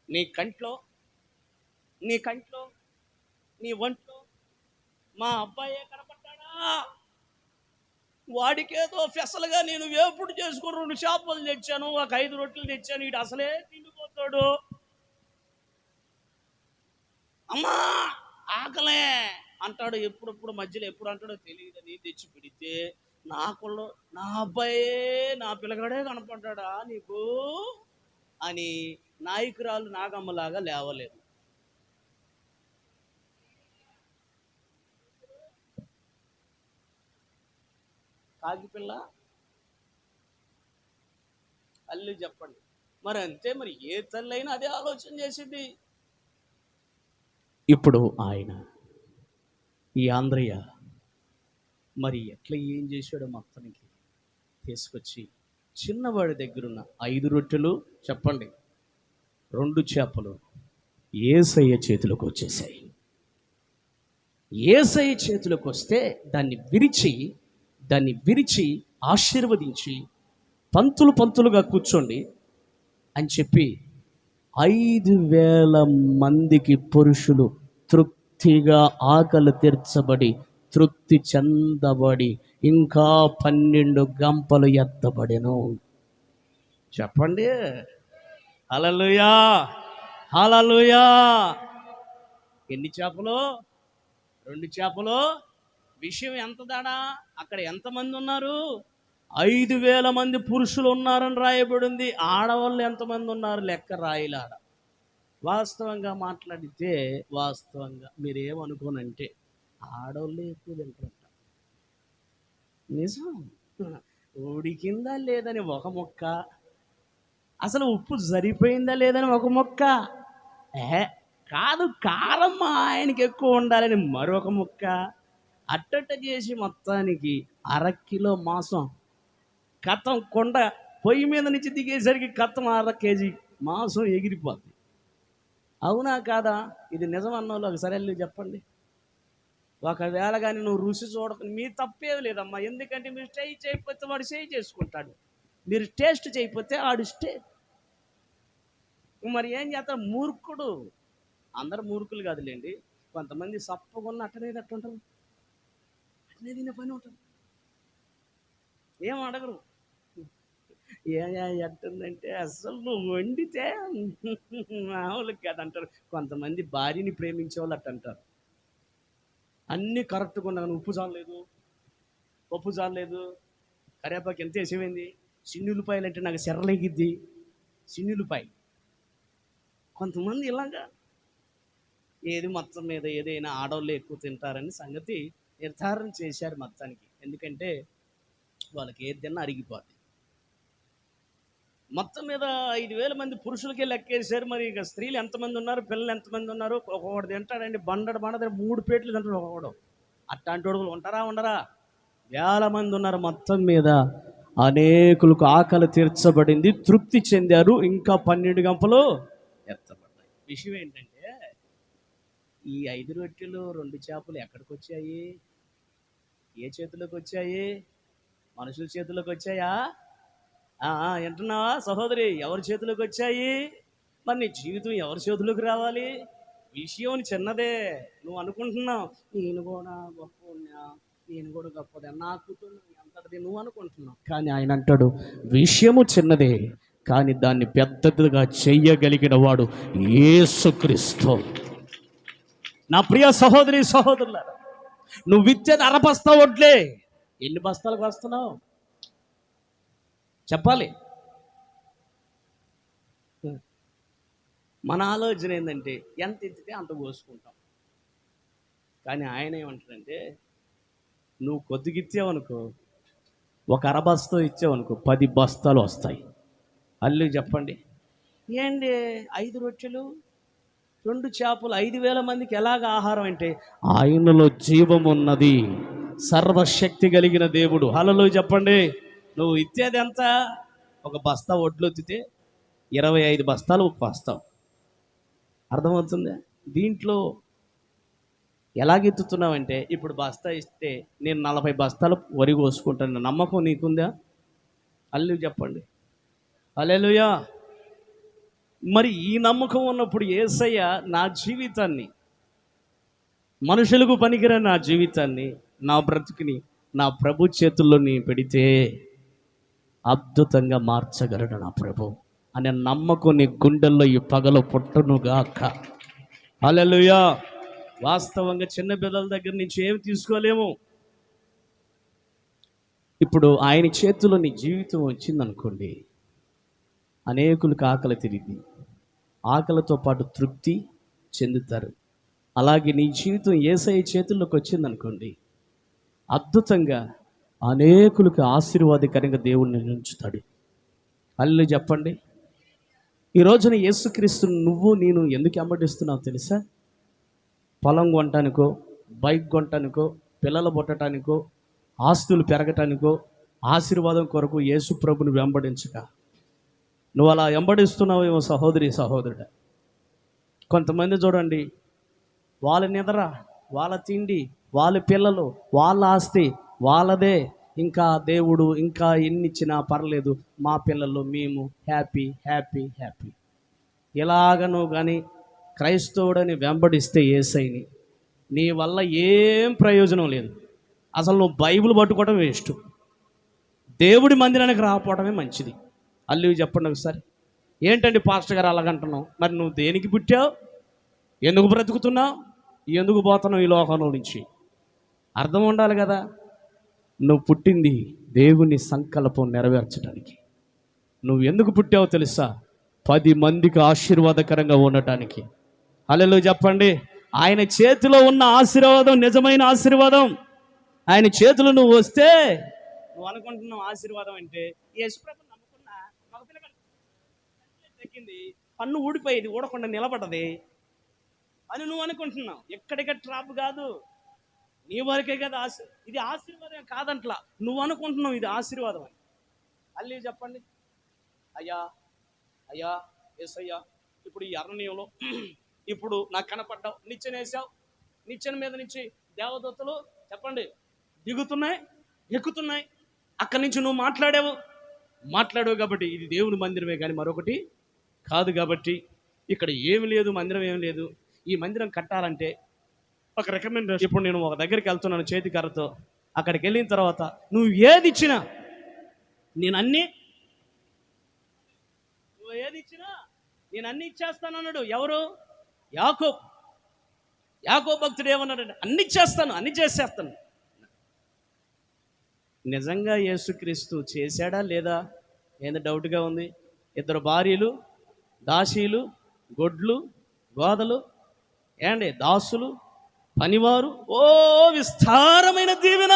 నీ కంట్లో నీ ఒంట్లో మా అబ్బాయే కనపడ్డాడా? వాడికేదో ఫెసలుగా నేను వేపుడు చేసుకుని 2 చేపలు తెచ్చాను, ఒక 5 రొట్టెలు తెచ్చాను, వీడు అసలే తిండిపోతాడు. అమ్మా ఆకలే అంటాడు, ఎప్పుడప్పుడు మధ్యలో ఎప్పుడు అంటాడో తెలియదని తెచ్చి పెడితే, నా అబ్బాయే, నా పిల్లగాడే కనపడ్డా నీకు అని నాయకురాలు నాగమ్మలాగా లేవలేదు. కాకిపిల్ల. అల్లు చెప్పండి. మరి అంతే, మరి ఏ తల్లి అయినా అదే ఆలోచన చేసింది. ఇప్పుడు ఆయన ఈ ఆంధ్రయ్య మరి ఎట్లా ఏం చేశాడో మొత్తానికి తీసుకొచ్చి చిన్నవాడి దగ్గరున్న 5 రొట్టెలు, చెప్పండి 2 చేపలు యేసయ్య చేతిలోకి వచ్చేసాయి. యేసయ్య చేతిలోకి వస్తే దాన్ని విరిచి ఆశీర్వదించి, పంతులుగా కూర్చోండి అని చెప్పి 5,000 మందికి పురుషులు తృప్తిగా ఆకలి తీర్చబడి తృప్తి చెందబడి ఇంకా 12 గంపలు ఎత్తబడెను. చెప్పండి హల్లెలూయా, హల్లెలూయా. ఎన్ని చేపలు? 2 చేపలు. విషయం ఎంత దాడా? అక్కడ ఎంతమంది ఉన్నారు? 5,000 మంది పురుషులు ఉన్నారని రాయబడింది. ఆడవాళ్ళు ఎంతమంది ఉన్నారు లెక్క రాయలాడ. వాస్తవంగా మాట్లాడితే, వాస్తవంగా మీరేమనుకోనంటే ఆడవాళ్ళు ఎక్కువ తింటారంట. నిజం. ఉడికిందా లేదని ఒక ముక్క, అసలు ఉప్పు సరిపోయిందా లేదని ఒక ముక్క, కాదు కారం ఆయనకి ఎక్కువ ఉండాలని మరొక ముక్క, అట్టట్ట చేసి మొత్తానికి 1/2 కిలో మాంసం కథం కొండ పొయ్యి మీద నుంచి దిగేసరికి కథం 1/2 కేజీ మాంసం ఎగిరిపోద్ది. అవునా కాదా? ఇది నిజం అన్నోళ్ళు ఒకసారి వెళ్ళి చెప్పండి. ఒకవేళ కానీ నువ్వు రుచి చూడక, మీ తప్పేది లేదమ్మా. ఎందుకంటే మీరు ట్రై చేయకపోతే వాడు చేయి చేసుకుంటాడు, మీరు టేస్ట్ చేయకపోతే ఆడు మరి ఏం చేస్తారు? మూర్ఖుడు. అందరు మూర్ఖులు కాదులేండి, కొంతమంది సప్పగున్న అట్టనే అట్టుంటారు, అట్నే తినే పని ఉంటుంది. ఏం అడగరు. ఎట్టుందంటే అసలు నువ్వు వండితే మామూలు కాదంటారు. కొంతమంది భార్యని ప్రేమించే వాళ్ళు అట్ట అంటారు. అన్నీ కరెక్ట్గా ఉన్నాను, ఉప్పు చాలలేదు, పప్పు చాలలేదు, కరివేపాకు ఎంత వేసేమైంది, సిన్నులపాయలు అంటే నాకు శర్రలెగిద్ది, సిన్నులపాయ. కొంతమంది ఇలాగా ఏది మొత్తం మీద ఏదైనా ఆడవాళ్ళు ఎక్కువ తింటారని సంగతి నిర్ధారణ చేశారు మొత్తానికి. ఎందుకంటే వాళ్ళకి ఏది తిన్నా అరిగిపోద్ది. మొత్తం మీద 5,000 మంది పురుషులకే లెక్కేశారు. మరి ఇక స్త్రీలు ఎంతమంది ఉన్నారు, పిల్లలు ఎంతమంది ఉన్నారు? ఒక్కొక్కడు తింటాడండి, బండ 3 ప్లేట్లు తింటాడు ఒక్కొక్కడు. అట్లాంటి వాడు ఉంటారా ఉండరా? వేల మంది ఉన్నారు. మొత్తం మీద అనేకులకు ఆకలి తీర్చబడింది, తృప్తి చెందారు, ఇంకా 12 గంపలు ఎత్తబడ్డాయి. విషయం ఏంటంటే, ఈ 5 రొట్టెలు 2 చేపలు ఎక్కడికి వచ్చాయి? ఏ చేతిలోకి వచ్చాయి? మనుషుల చేతిలోకి వచ్చాయా? వింటున్నావా సహోదరి? ఎవరి చేతిలోకి వచ్చాయి? మరి నీ జీవితం ఎవరి చేతిలోకి రావాలి? విషయం చిన్నదే. నువ్వు అనుకుంటున్నావు నేను కూడా గొప్ప, నేను కూడా గొప్పదే, నాకు అంతటిది నువ్వు అనుకుంటున్నావు. కానీ ఆయన అంటాడు విషయము చిన్నదే, కానీ దాన్ని పెద్దదిగా చెయ్యగలిగిన వాడు యేసుక్రీస్తు. నా ప్రియ సహోదరి సహోదరులారా, నువ్వు ఇచ్చేది 1/2 బస్తా వడ్లే, ఎన్ని బస్తాలకు వస్తున్నావు చెప్పాలి. మన ఆలోచన ఏంటంటే ఎంత ఎత్తితే అంత పోసుకుంటాం. కానీ ఆయన ఏమంటాడంటే, నువ్వు కొద్దిగా ఇచ్చావనుకో, ఒక 1/2 బస్తా ఇచ్చావనుకో, 10 బస్తాలు వస్తాయి. అల్లు చెప్పండి. ఏంటి 5 రొట్టెలు 2 చేపలు 5,000 మందికి ఎలాగ ఆహారం అంటే, ఆయనలో జీవం ఉన్నది, సర్వశక్తి కలిగిన దేవుడు. హల్లెలూయా చెప్పండి. నువ్వు ఇచ్చేది ఎంత? ఒక బస్తా వడ్లు ఎత్తితే 25 బస్తాలు ఉప్పు వస్తావు. అర్థమవుతుందా? దీంట్లో ఎలాగెత్తుతున్నావంటే, ఇప్పుడు బస్తా ఇస్తే నేను 40 బస్తాలు వరి కోసుకుంటాను, నమ్మకం నీకుందా? అల్లు చెప్పండి. హల్లెలూయా. మరి ఈ నమ్మకం ఉన్నప్పుడు యేసయ్య నా జీవితాన్ని, మనుషులకు పనికిరాని నా జీవితాన్ని, నా బ్రతుకుని నా ప్రభు చేతుల్లో నీ పెడితే అద్భుతంగా మార్చగలడు నా ప్రభు అనే నమ్మకం నీ గుండెల్లో ఈ పగలు పుట్టునుగాక. హల్లెలూయా. వాస్తవంగా చిన్న బిడ్డల దగ్గర నుంచి ఏమి తీసుకోలేము. ఇప్పుడు ఆయన చేతిలో నీ జీవితం వచ్చిందనుకోండి, అనేకులకు ఆకలి తిరిగి ఆకలితో పాటు తృప్తి చెందుతారు. అలాగే నీ జీవితం యేసయ్య చేతుల్లోకి వచ్చిందనుకోండి, అద్భుతంగా అనేకులకు ఆశీర్వాదకరంగా దేవుణ్ణి ఉంచుతాడు. అల్లు చెప్పండి. ఈ రోజున యేసుక్రీస్తుని నువ్వు నేను ఎందుకు వెంబడిస్తున్నావు తెలుసా? పొలం కొనటానికో, బైక్ కొనటానికో, పిల్లలు పుట్టడానికో, ఆస్తులు పెరగటానికో, ఆశీర్వాదం కొరకు యేసు ప్రభుని వెంబడించక నువ్వు అలా వెంబడిస్తున్నావేమో సహోదరి సహోదరుడు. కొంతమంది చూడండి, వాళ్ళ నిద్ర, వాళ్ళ తిండి, వాళ్ళ పిల్లలు, వాళ్ళ ఆస్తి వాళ్ళదే. ఇంకా దేవుడు ఇంకా ఎన్ని ఇచ్చినా పర్లేదు, మా పిల్లలు మేము హ్యాపీ హ్యాపీ హ్యాపీ. ఇలాగ నువ్వు కానీ క్రైస్తవుడని వెంబడిస్తే యేసయ్యని, నీ వల్ల ఏం ప్రయోజనం లేదు. అసలు నువ్వు బైబిల్ పట్టుకోవడం వేస్ట్. దేవుడి మందిరానికి రాకపోవడమే మంచిది. అల్లు చెప్పండి ఒకసారి. ఏంటండి పాస్టర్ గారు అలాగంటున్నావు? మరి నువ్వు దేనికి పుట్టావు? ఎందుకు బ్రతుకుతున్నావు? ఎందుకు పోతున్నావు ఈ లోకంలో నుంచి? అర్థం ఉండాలి కదా. నువ్వు పుట్టింది దేవుని సంకల్పం నెరవేర్చడానికి. నువ్వు ఎందుకు పుట్టావో తెలుసా? 10 మందికి ఆశీర్వాదకరంగా ఉండటానికి. హల్లెలూయా చెప్పండి. ఆయన చేతిలో ఉన్న ఆశీర్వాదం నిజమైన ఆశీర్వాదం. ఆయన చేతులు నువ్వు వస్తే నువ్వు అనుకుంటున్నావు ఆశీర్వాదం అంటే యేసుప్రభుని నమ్ముకున్నా మగపిల్లగాడు తగ్గింది, పన్ను ఊడిపోయేది, ఊడకుండా నిలబడ్డది అని నువ్వు అనుకుంటున్నావు. ఎక్కడికి ట్రాప్ కాదు, నీ వరకే కదా ఇది ఆశీర్వాదం కాదంట్లా. నువ్వు అనుకుంటున్నావు ఇది ఆశీర్వాదం అని. అల్లి చెప్పండి. అయ్యా అయ్యా యేసయ్యా, ఇప్పుడు ఈ అరణ్యంలో ఇప్పుడు నాకు కనపడ్డావు, నిచ్చెన వేసావు, నిచ్చెన మీద నుంచి దేవదూతలు చెప్పండి దిగుతున్నాయి, ఎక్కుతున్నాయి. అక్కడి నుంచి నువ్వు మాట్లాడావు కాబట్టి ఇది దేవుని మందిరమే కానీ మరొకటి కాదు. కాబట్టి ఇక్కడ ఏమి లేదు, మందిరం ఏమి లేదు. ఈ మందిరం కట్టాలంటే ఒక రికమెండేషన్. ఇప్పుడు నేను ఒక దగ్గరికి వెళ్తున్నాను చేతికర్రతో. అక్కడికి వెళ్ళిన తర్వాత నువ్వు ఏది ఇచ్చినా నేను అన్నీ ఇచ్చేస్తాను అన్నాడు. ఎవరు? యాకోబు భక్తుడు ఏమన్నాడు? అన్ని ఇచ్చేస్తాను, అన్ని చేసేస్తాను. నిజంగా యేసుక్రీస్తు చేశాడా లేదా? ఏంది డౌట్గా ఉంది. 2 భార్యలు, దాసీలు, గొడ్లు, గోదలు, దాసులు, పనివారు. ఓ విస్తారమైన దీవెన.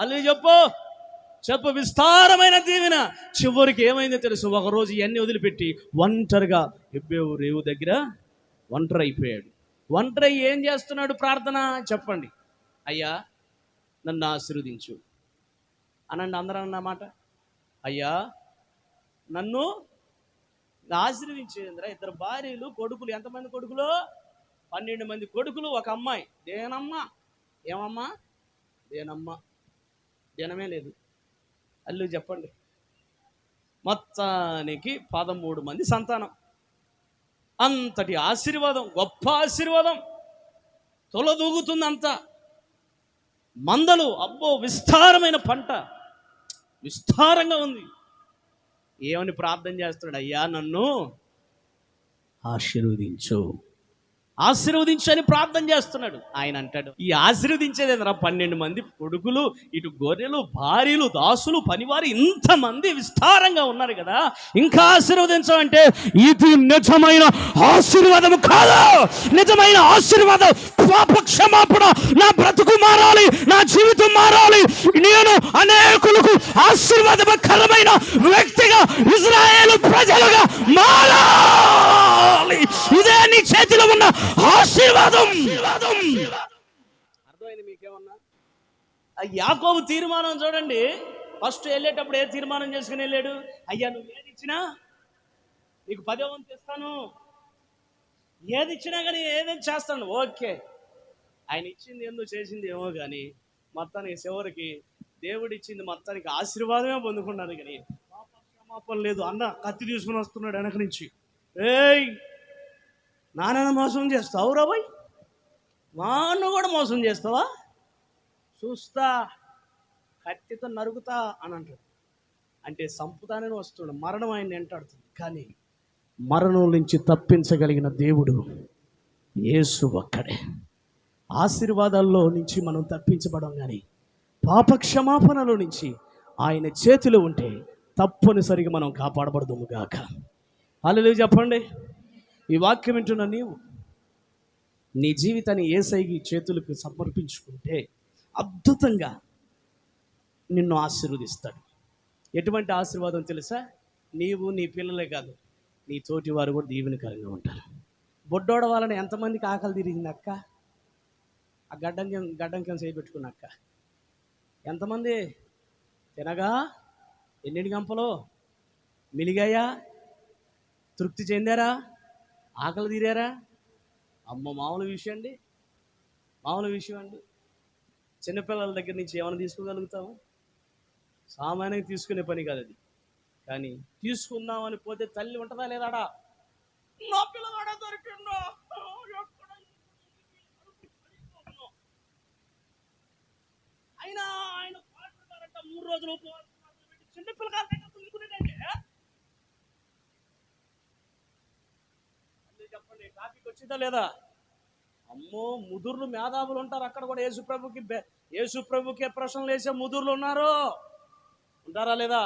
అల్లి చెప్పు విస్తారమైన దీవెన. చివరికి ఏమైందో తెలుసు? ఒకరోజు ఇవన్నీ వదిలిపెట్టి ఒంటరిగా హెబ్రోను రేవు దగ్గర ఒంటరి అయిపోయాడు. ఒంటరి ఏం చేస్తున్నాడు? ప్రార్థన. చెప్పండి. అయ్యా నన్ను ఆశీర్వదించు అనండి. అందరూ అన్నమాట. అయ్యా నన్ను ఆశీర్వదించేంద్రా. 2 భార్యలు, కొడుకులు. ఎంతమంది కొడుకులు? 12 మంది కొడుకులు, ఒక అమ్మాయి. దేనమ్మా? ఏమమ్మా? దేనమే లేదు. అల్లు చెప్పండి. మొత్తానికి 13 మంది సంతానం. అంతటి ఆశీర్వాదం, గొప్ప ఆశీర్వాదం తొలదూగుతుంది అంతా. మందలు, అబ్బో విస్తారమైన పంట, విస్తారంగా ఉంది. ఏమని ప్రార్థన చేస్తున్నాడు? అయ్యా నన్ను ఆశీర్వదించు అని ప్రార్థన చేస్తున్నాడు. ఆయన అంటాడు, ఈ ఆశీర్వదించేది ఏంద్రా? 12 మంది కొడుకులు, ఇటు గొర్రెలు, భార్యలు, దాసులు, పనివారు, ఇంతమంది విస్తారంగా ఉన్నారు కదా, ఇంకా ఆశీర్వదించమంటే ఇది నిజమైన ఆశీర్వాదం కాదు. నిజమైన ఆశీర్వాదం పాప క్షమాపణ. నా బ్రతుకు మారాలి, నా జీవితం మారాలి, నేను అనేకులకు ఆశీర్వాదకరమైన వ్యక్తిగా, ఇజ్రాయేలు ప్రజలుగా మారాలి. ఇదే నీ చేతిలో ఉన్న ఆశీర్వాదం. అర్థమైంది మీకేమన్నా? యాకోబు తీర్మానం చూడండి. ఫస్ట్ వెళ్ళేటప్పుడు ఏ తీర్మానం చేసుకుని వెళ్ళాడు? అయ్యా నువ్వు ఏది ఇచ్చినా నీకు 10వ వంతు ఇస్తాను, ఏది ఇచ్చినా కానీ ఏదైనా చేస్తాను. ఓకే, ఆయన ఇచ్చింది ఏందో చేసింది ఏమో కానీ మొత్తానికి చివరికి దేవుడు ఇచ్చింది మొత్తానికి ఆశీర్వాదమే పొందుకున్నాడు. కానీ క్షమాపణ లేదు. అన్న కత్తి తీసుకుని వస్తున్నాడు వెనక నుంచి. ఏయ్ నాన్న మోసం చేస్తావు రాబాయ్, వాడిని కూడా మోసం చేస్తావా? చూస్తా, కత్తితో నరుగుతా అని అంటాడు. అంటే సంపుతానని వస్తున్నాడు. మరణం ఆయన వెంటాడుతుంది. కానీ మరణం నుంచి తప్పించగలిగిన దేవుడు యేసు ఒక్కడే. ఆశీర్వాదాల్లో నుంచి మనం తప్పించబడం, కానీ పాప క్షమాపణలో నుంచి ఆయన చేతిలో ఉంటే తప్పనిసరిగా మనం కాపాడబడదుము గాక. హల్లెలూయా చెప్పండి. ఈ వాక్యం వింటున్న నీవు నీ జీవితాన్ని యేసయ్య చేతులకు సమర్పించుకుంటే అద్భుతంగా నిన్ను ఆశీర్వదిస్తాడు. ఎటువంటి ఆశీర్వాదం తెలుసా? నీవు నీ పిల్లలే కాదు, నీ తోటి వారు కూడా దీవెనకరంగా ఉంటారు. బొడ్డోడ వాళ్ళని ఎంతమందికి ఆకలి తిరిగింది అక్క? ఆ గడ్డం కింద చేపెట్టుకున్న అక్క ఎంతమంది తినగా ఎన్నిటి గంపలో మిలిగాయా? తృప్తి చెందారా? ఆకలి తీరారా? అమ్మ మామూలు విషయం అండి. చిన్నపిల్లల దగ్గర నుంచి ఏమైనా తీసుకోగలుగుతాము? సామాన్యంగా తీసుకునే పని కాదు అది. కానీ తీసుకుందామని పోతే తల్లి ఉంటుందా లేదాడా? నా పిల్లగాడ దొరికిందో ఎక్కడ అయినా ఆయన పాడుతున్నారంట 3 రోజులు ఉపవాసం పెట్టి చిన్న పిల్లగాల దగ్గర పుంజుకునేదంటే చెప్పండి కాపీకి వచ్చిందా లేదా? అమ్మో ముదుర్లు మేధావులు ఉంటారు అక్కడ కూడా. యేసుప్రభుకే ప్రశ్నలు వేసే ముదుర్లు ఉన్నారు. ఉంటారా లేదా?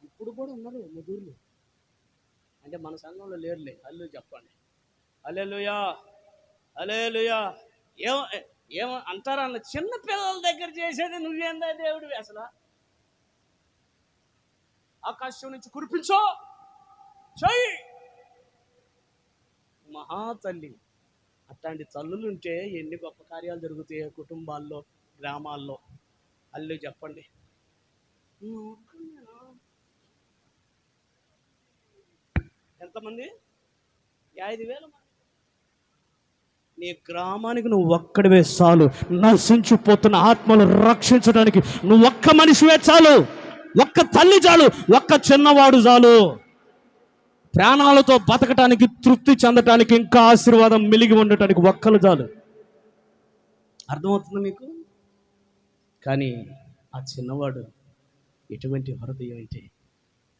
ఇప్పుడు కూడా ఉన్నారు ముదుర్లు. అంటే మన సంఘంలో లేరులే. అల్లు చెప్పండి హల్లెలూయా హల్లెలూయా. ఏమ అంటారా అన్న చిన్న పిల్లల దగ్గర చేసేది నువ్వేందా దేవుడివి? అసలు ఆకాశం నుంచి కురిపించో చెయ్యి మహాతల్లి. అట్లాంటి తల్లులు ఉంటే ఎన్ని గొప్ప కార్యాలు జరుగుతాయి కుటుంబాల్లో, గ్రామాల్లో. అల్లు చెప్పండి. ఎంతమంది? 5,000 మంది. నీ గ్రామానికి నువ్వు ఒక్కడివే చాలు. నశించిపోతున్న ఆత్మలు రక్షించడానికి నువ్వు ఒక్క మనిషివే చాలు. ఒక్క తల్లి చాలు, ఒక్క చిన్నవాడు చాలు. ప్రాణాలతో బతకటానికి, తృప్తి చెందటానికి, ఇంకా ఆశీర్వాదం మిలిగి ఉండటానికి ఒక్కలు చాలు. అర్థమవుతుంది మీకు? కానీ ఆ చిన్నవాడు ఎటువంటి హృదయం అంటే,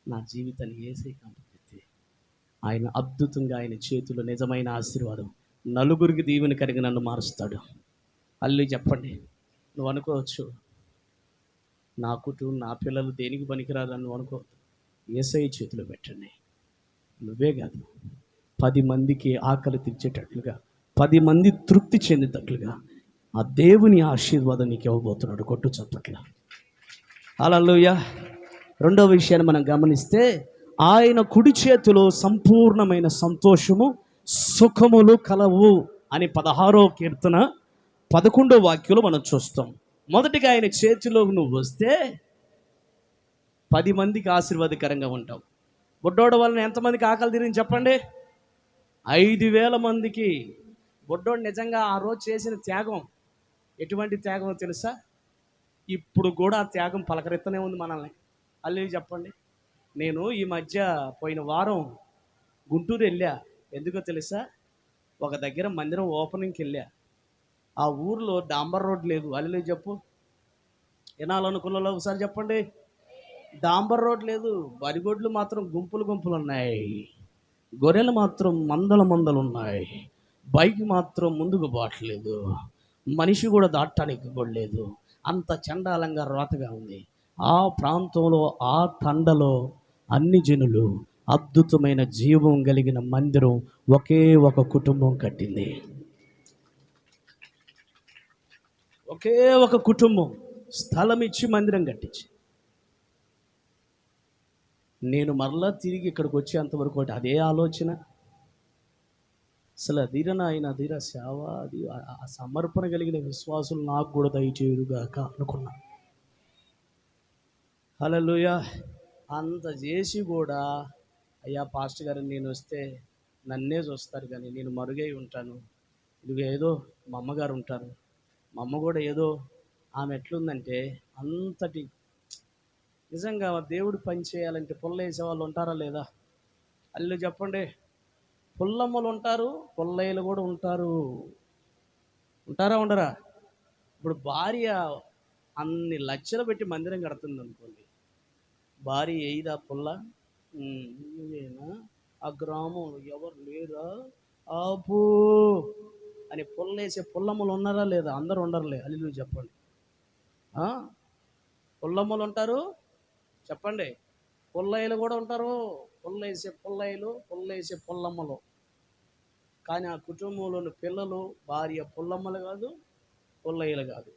నా జీవితాన్ని ఏసై కంపెత్తే ఆయన అద్భుతంగా ఆయన చేతిలో నిజమైన ఆశీర్వాదం నలుగురికి దీవెని కలిగి నన్ను మారుస్తాడు. అల్లు చెప్పండి. నువ్వు అనుకోవచ్చు నా కుటుంబం, నా పిల్లలు దేనికి పనికిరాదని నువ్వు అనుకోవద్దు. ఏసై చేతిలో పెట్టండి. నువ్వే కాదు 10 మందికి ఆకలి తీర్చేటట్లుగా, 10 మంది తృప్తి చెందేటట్లుగా ఆ దేవుని ఆశీర్వాదం నీకు ఇవ్వబోతున్నాడు. కొట్టు చప్పట్ల హల్లెలూయా. రెండవ విషయాన్ని మనం గమనిస్తే, ఆయన కుడి చేతిలో సంపూర్ణమైన సంతోషము, సుఖములు కలవు అని 16వ కీర్తన 11వ వాక్యంలో మనం చూస్తాం. మొదటిగా ఆయన చేతిలో నువ్వు వస్తే 10 మందికి ఆశీర్వాదకరంగా ఉంటావు. బుడ్డోడు వలన ఎంతమందికి ఆకలి తీరింది చెప్పండి? 5,000 మందికి. బుడ్డోడు నిజంగా ఆ రోజు చేసిన త్యాగం ఎటువంటి త్యాగమో తెలుసా? ఇప్పుడు కూడా ఆ త్యాగం పలకరెత్తనే ఉంది మనల్ని. అల్లు చెప్పండి. నేను ఈ మధ్య పోయిన వారం గుంటూరు వెళ్ళా. ఎందుకో తెలుసా? ఒక దగ్గర మందిరం ఓపెనింగ్కి వెళ్ళా. ఆ ఊర్లో డాంబర్ రోడ్ లేదు. అల్లు చెప్పు. వినాలనుకున్న ఒకసారి చెప్పండి. డాంబర్ రోడ్ లేదు. బరిగొడ్లు మాత్రం గుంపులు గుంపులు ఉన్నాయి. గొర్రెలు మాత్రం మందలు ఉన్నాయి. బైక్ మాత్రం ముందుకు పోవట్లేదు. మనిషి కూడా దాటడానికి కూడా లేదు. అంత చండాలంగా రోతగా ఉంది. ఆ ప్రాంతంలో, ఆ తండలో అన్ని జనులు అద్భుతమైన జీవం కలిగిన మందిరం ఒకే ఒక కుటుంబం కట్టింది. ఒకే ఒక కుటుంబం స్థలం ఇచ్చి మందిరం కట్టించి, నేను మరలా తిరిగి ఇక్కడికి వచ్చేంతవరకు అదే ఆలోచన. అసలు అధీర సేవ, అది ఆ సమర్పణ కలిగిన విశ్వాసులు నాకు కూడా దయచేయుగాక అనుకున్నా. హల్లెలూయా. అంత చేసి కూడా, అయ్యా పాస్టర్ గారు నేను వస్తే నన్నే చూస్తారు కానీ నేను మరుగై ఉంటాను. ఇదిగో ఏదో మా అమ్మగారు ఉంటారు. మా అమ్మ కూడా ఏదో ఆమె ఎట్లుందంటే, అంతటి నిజంగా దేవుడు పని చేయాలంటే పుల్ల వేసే వాళ్ళు ఉంటారా లేదా? అల్లు చెప్పండి. పుల్లమ్మలు ఉంటారు, పుల్లయ్యలు కూడా ఉంటారు. ఉంటారా ఉండరా? ఇప్పుడు భార్య అన్ని లక్షలు పెట్టి మందిరం కడుతుంది అనుకోండి. భార్య ఏదా పుల్ల? నువ్వేనా? ఆ గ్రామంలో ఎవరు లేరా? ఆపు అని పుల్లేసే పుల్లమ్మలు ఉన్నారా లేదా? అందరూ ఉండరులే. అల్లు చెప్పండి. పుల్లమ్మలు ఉంటారు చెప్పండి. పుల్లయ్యలు కూడా ఉంటారు. పుల్లేసే పుల్లయ్యలు, పుల్లేసే పుల్లమ్మలు. కానీ ఆ కుటుంబంలోని పిల్లలు, భార్య పుల్లమ్మలు కాదు, పుల్లయ్యలు కాదు.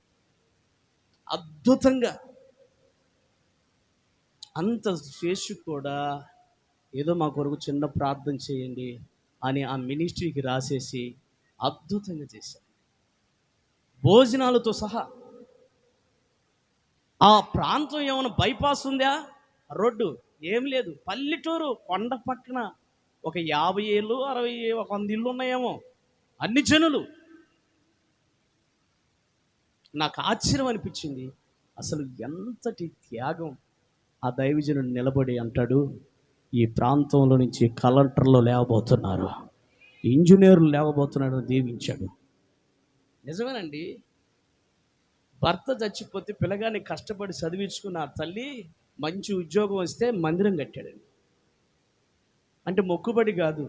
అద్భుతంగా అంత చేసి కూడా ఏదో మా కొరకు చిన్న ప్రార్థన చేయండి అని ఆ మినిస్ట్రీకి రాసేసి అద్భుతంగా చేశారు. భోజనాలతో సహా. ఆ ప్రాంతం ఏమైనా బైపాస్ ఉందా? రోడ్డు ఏం లేదు. పల్లెటూరు, కొండ పక్కన ఒక 50 ఏళ్ళు 60 100 ఇళ్ళు ఉన్నాయేమో. అన్ని జనులు. నాకు ఆశ్చర్యం అనిపించింది. అసలు ఎంతటి త్యాగం. ఆ దైవజనుడు నిలబడి అంటాడు, ఈ ప్రాంతంలో నుంచి కలెక్టర్లు లేవబోతున్నారు, ఇంజనీర్లు లేవబోతున్నాడు దీవించాడు. నిజమేనండి. భర్త చచ్చిపోతే పిల్లగాన్ని కష్టపడి చదివించుకున్న ఆ తల్లి మంచి ఉద్యోగం వస్తే మందిరం కట్టాడండి. అంటే మొక్కుబడి కాదు,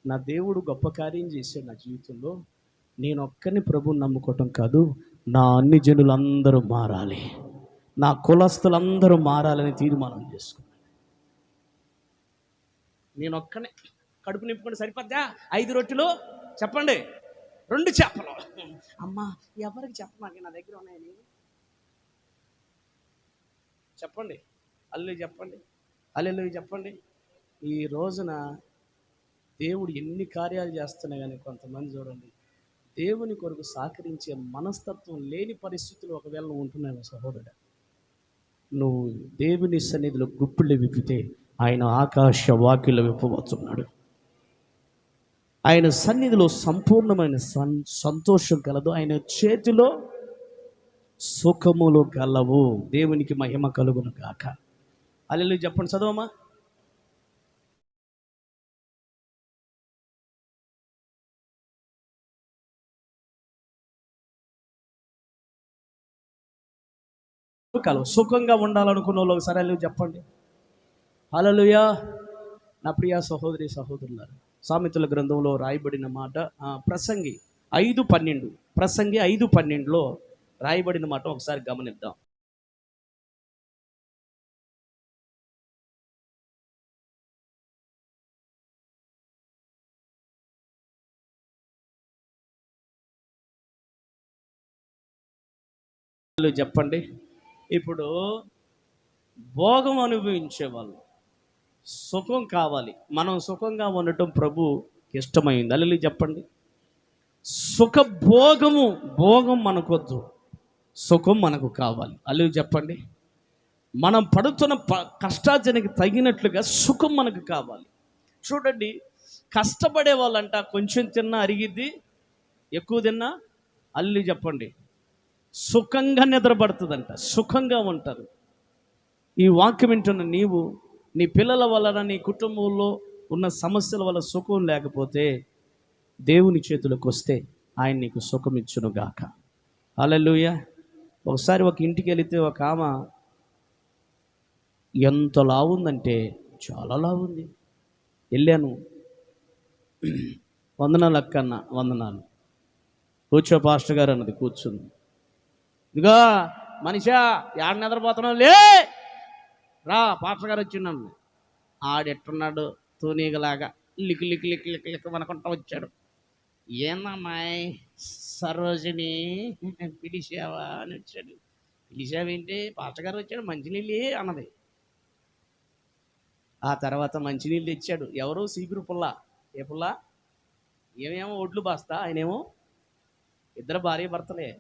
నా దేవుడు గొప్ప కార్యం చేశాడు నా జీవితంలో, నేను ఒక్కరిని ప్రభువుని నమ్ముకోవటం కాదు, నా అన్ని జనులందరూ మారాలి, నా కులస్తులందరూ మారాలని తీర్మానం చేసుకున్నాను. నేను ఒక్కనే కడుపు నింపుకుంటే సరిపోద్దా? 5 రొట్టెలు చెప్పండి, 2 చేపలు. అమ్మా ఎవరికి చెప్పమాకి, నా దగ్గర ఉన్నాయని చెప్పండి. హల్లెలూయా చెప్పండి, హల్లెలూయా చెప్పండి. ఈ రోజున దేవుడు ఎన్ని కార్యాలు చేస్తున్నా కానీ కొంతమంది చూడండి, దేవుని కొరకు సహకరించే మనస్తత్వం లేని పరిస్థితులు ఒకవేళ నువ్వు ఉంటున్నావు సహోదరుడు, నువ్వు దేవుని సన్నిధిలో గుప్పిళ్ళు విప్పితే ఆయన ఆకాశ వాకిళ్ళు విప్పబోతున్నాడు. ఆయన సన్నిధిలో సంపూర్ణమైన సంతోషం కలదు, ఆయన చేతిలో సుఖములు కలవు. దేవునికి మహిమ కలుగును గాక. హల్లెలూయా చెప్పండి, చదవమ్మా. కలవు. సుఖంగా ఉండాలనుకున్న వాళ్ళు ఒకసారి హల్లెలూయా చెప్పండి. హల్లెలూయా. నా ప్రియ సహోదరి సహోదరులారా, సామెతల గ్రంథంలో రాయబడిన మాట ప్రసంగి 5:12, ప్రసంగి 5:12లో రాయబడిన మాట ఒకసారి గమనిద్దాం. చెప్పండి. ఇప్పుడు భోగం అనుభవించే వాళ్ళు, సుఖం కావాలి, మనం సుఖంగా ఉండటం ప్రభుకి ఇష్టమైంది. హల్లెలూయా చెప్పండి. భోగం మనకొద్దు, సుఖం మనకు కావాలి. హల్లెలూయా చెప్పండి. మనం పడుతున్న కష్టార్జనకి తగినట్లుగా సుఖం మనకు కావాలి. చూడండి, కష్టపడే వాళ్ళంట కొంచెం తిన్నా అరిగిద్ది, ఎక్కువ తిన్నా హల్లెలూయా చెప్పండి సుఖంగా నిద్రపడుతుందంట, సుఖంగా ఉంటారు. ఈ వాక్యం వింటున్న నీవు, నీ పిల్లల వలన, నీ కుటుంబంలో ఉన్న సమస్యల వల్ల సుఖం లేకపోతే దేవుని చేతులకు వస్తే ఆయన నీకు సుఖం ఇచ్చును గాక. హల్లెలూయా. ఒకసారి ఒక ఇంటికి వెళితే ఒక ఆమె ఎంత లావుందంటే చాలా లావుంది. వెళ్ళాను, వందనాలు అక్కన్న, వందనాలు, కూర్చో పాస్టర్ గారు అన్నది. కూర్చుంది. ఇదిగో మనిషా, ఏడ నిద్రపోతున్నావు, లే రా, పాస్టర్ గారు వచ్చిండను. ఆడెట్టున్నాడు తూనీగలాగా లిక్కు లిక్కు లిక్కు లిక్కు లిక్కు అనుకుంటా వచ్చాడు. ఏమమ్మాయి సరోజిని పిలిచావా అని వచ్చాడు. పిలిచావేంటి, పాస్టర్ గారు వచ్చాడు, మంచినీళ్ళు అన్నది. ఆ తర్వాత మంచినీళ్ళు తెచ్చాడు. ఎవరు? సీగురు పుల్ల. ఏ పుల్ల? ఏమేమో ఒడ్లు బాస్తా, ఆయనేమో ఇద్దరు భార్య భర్తలే.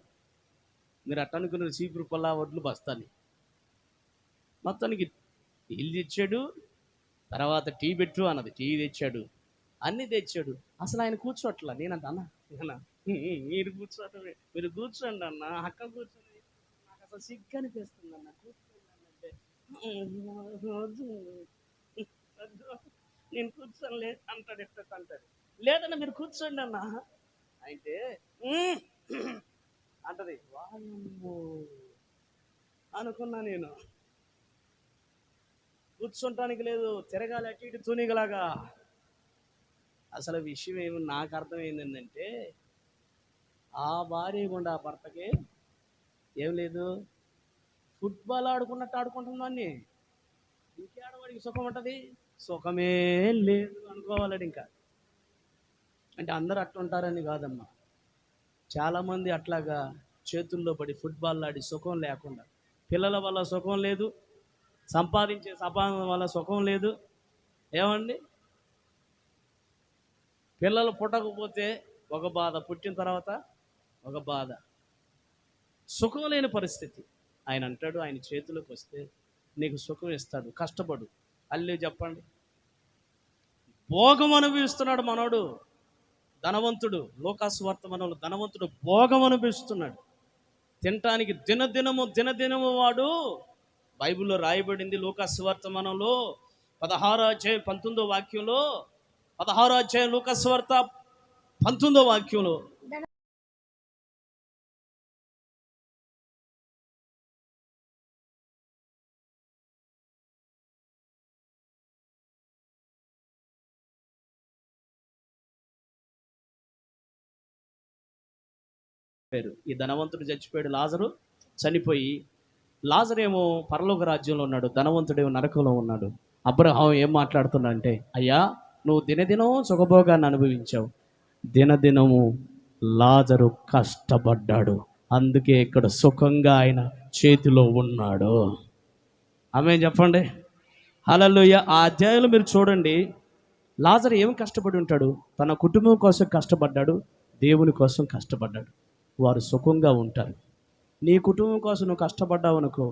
మీరు అట్ట అనుకున్నారు సీగురు పుల్ల ఒడ్లు బస్తాని. మొత్తానికి నీళ్ళు తెచ్చాడు, తర్వాత టీ పెట్టు అన్నది, టీ తెచ్చాడు, అన్నీ తెచ్చాడు. అసలు ఆయన కూర్చోట్లా. నేనంట, అన్న మీరు కూర్చోటమే, మీరు కూర్చోండి అన్న, అక్క కూర్చోండి, నాకు అసలు సిగ్గు అనిపిస్తుంది అన్న, కూర్చోండి అంటే నేను కూర్చోలే అంటాడు. ఎట్ట అంటాడు, లేదన్న మీరు కూర్చోండి అన్న అయితే అంటది. వామ్మో అనుకున్నా నేను. కూర్చుంటానికి లేదు, తిరగాలి అటు ఇటు తూనిగలాగా. అసలు విషయం ఏమి నాకు అర్థమైంది ఆ భార్య గుండా ఆ భర్తకి ఏం లేదు, ఫుట్బాల్ ఆడుకున్నట్టు ఆడుకుంటున్నాన్ని. ఇంకేడవాడికి సుఖం ఉంటుంది? సుఖమే లేదు అనుకోవాలండి. ఇంకా అంటే అందరూ అట్లుంటారని కాదమ్మా, చాలామంది అట్లాగా చేతుల్లో పడి ఫుట్బాల్ ఆడి సుఖం లేకుండా, పిల్లల వల్ల సుఖం లేదు, సంపాదించే సంపాదన వల్ల సుఖం లేదు. ఏమండి, పిల్లలు పుట్టకపోతే ఒక బాధ, పుట్టిన తర్వాత ఒక బాధ, సుఖం లేని పరిస్థితి. ఆయన అంటాడు, ఆయన చేతిలోకి వస్తే నీకు సుఖం ఇస్తాడు, కష్టపడు. అల్లే చెప్పండి. భోగం అనుభవిస్తున్నాడు మనోడు, ధనవంతుడు. లోకాసు వర్తమానంలో ధనవంతుడు భోగం అనుభవిస్తున్నాడు. తినటానికి దినదినము వాడు, బైబిల్లో రాయబడింది లోకాసు వర్తమానంలో, 16 అధ్యాయం 19వ వాక్యంలో, 16 అధ్యాయం లూకాసు వార్త 19వ వాక్యంలో పేరు, ఈ ధనవంతుడు చచ్చిపోయాడు, లాజరు చనిపోయి, లాజరేమో పరలోక రాజ్యంలో ఉన్నాడు, ధనవంతుడేమో నరకంలో ఉన్నాడు. అబ్రహాం ఏం మాట్లాడుతున్నా అంటే, అయ్యా నువ్వు దినదినం సుఖభోగాన్ని అనుభవించావు, దినదినము లాజరు కష్టపడ్డాడు, అందుకే ఇక్కడ సుఖంగా ఆయన చేతిలో ఉన్నాడు. ఆమె చెప్పండి హల్లెలూయా. ఆ అధ్యాయంలో మీరు చూడండి, లాజరు ఏం కష్టపడి ఉంటాడు, తన కుటుంబం కోసం కష్టపడ్డాడు, దేవుని కోసం కష్టపడ్డాడు. వారు సుఖంగా ఉంటారు. నీ కుటుంబం కోసం నువ్వు కష్టపడ్డావు అనుకో,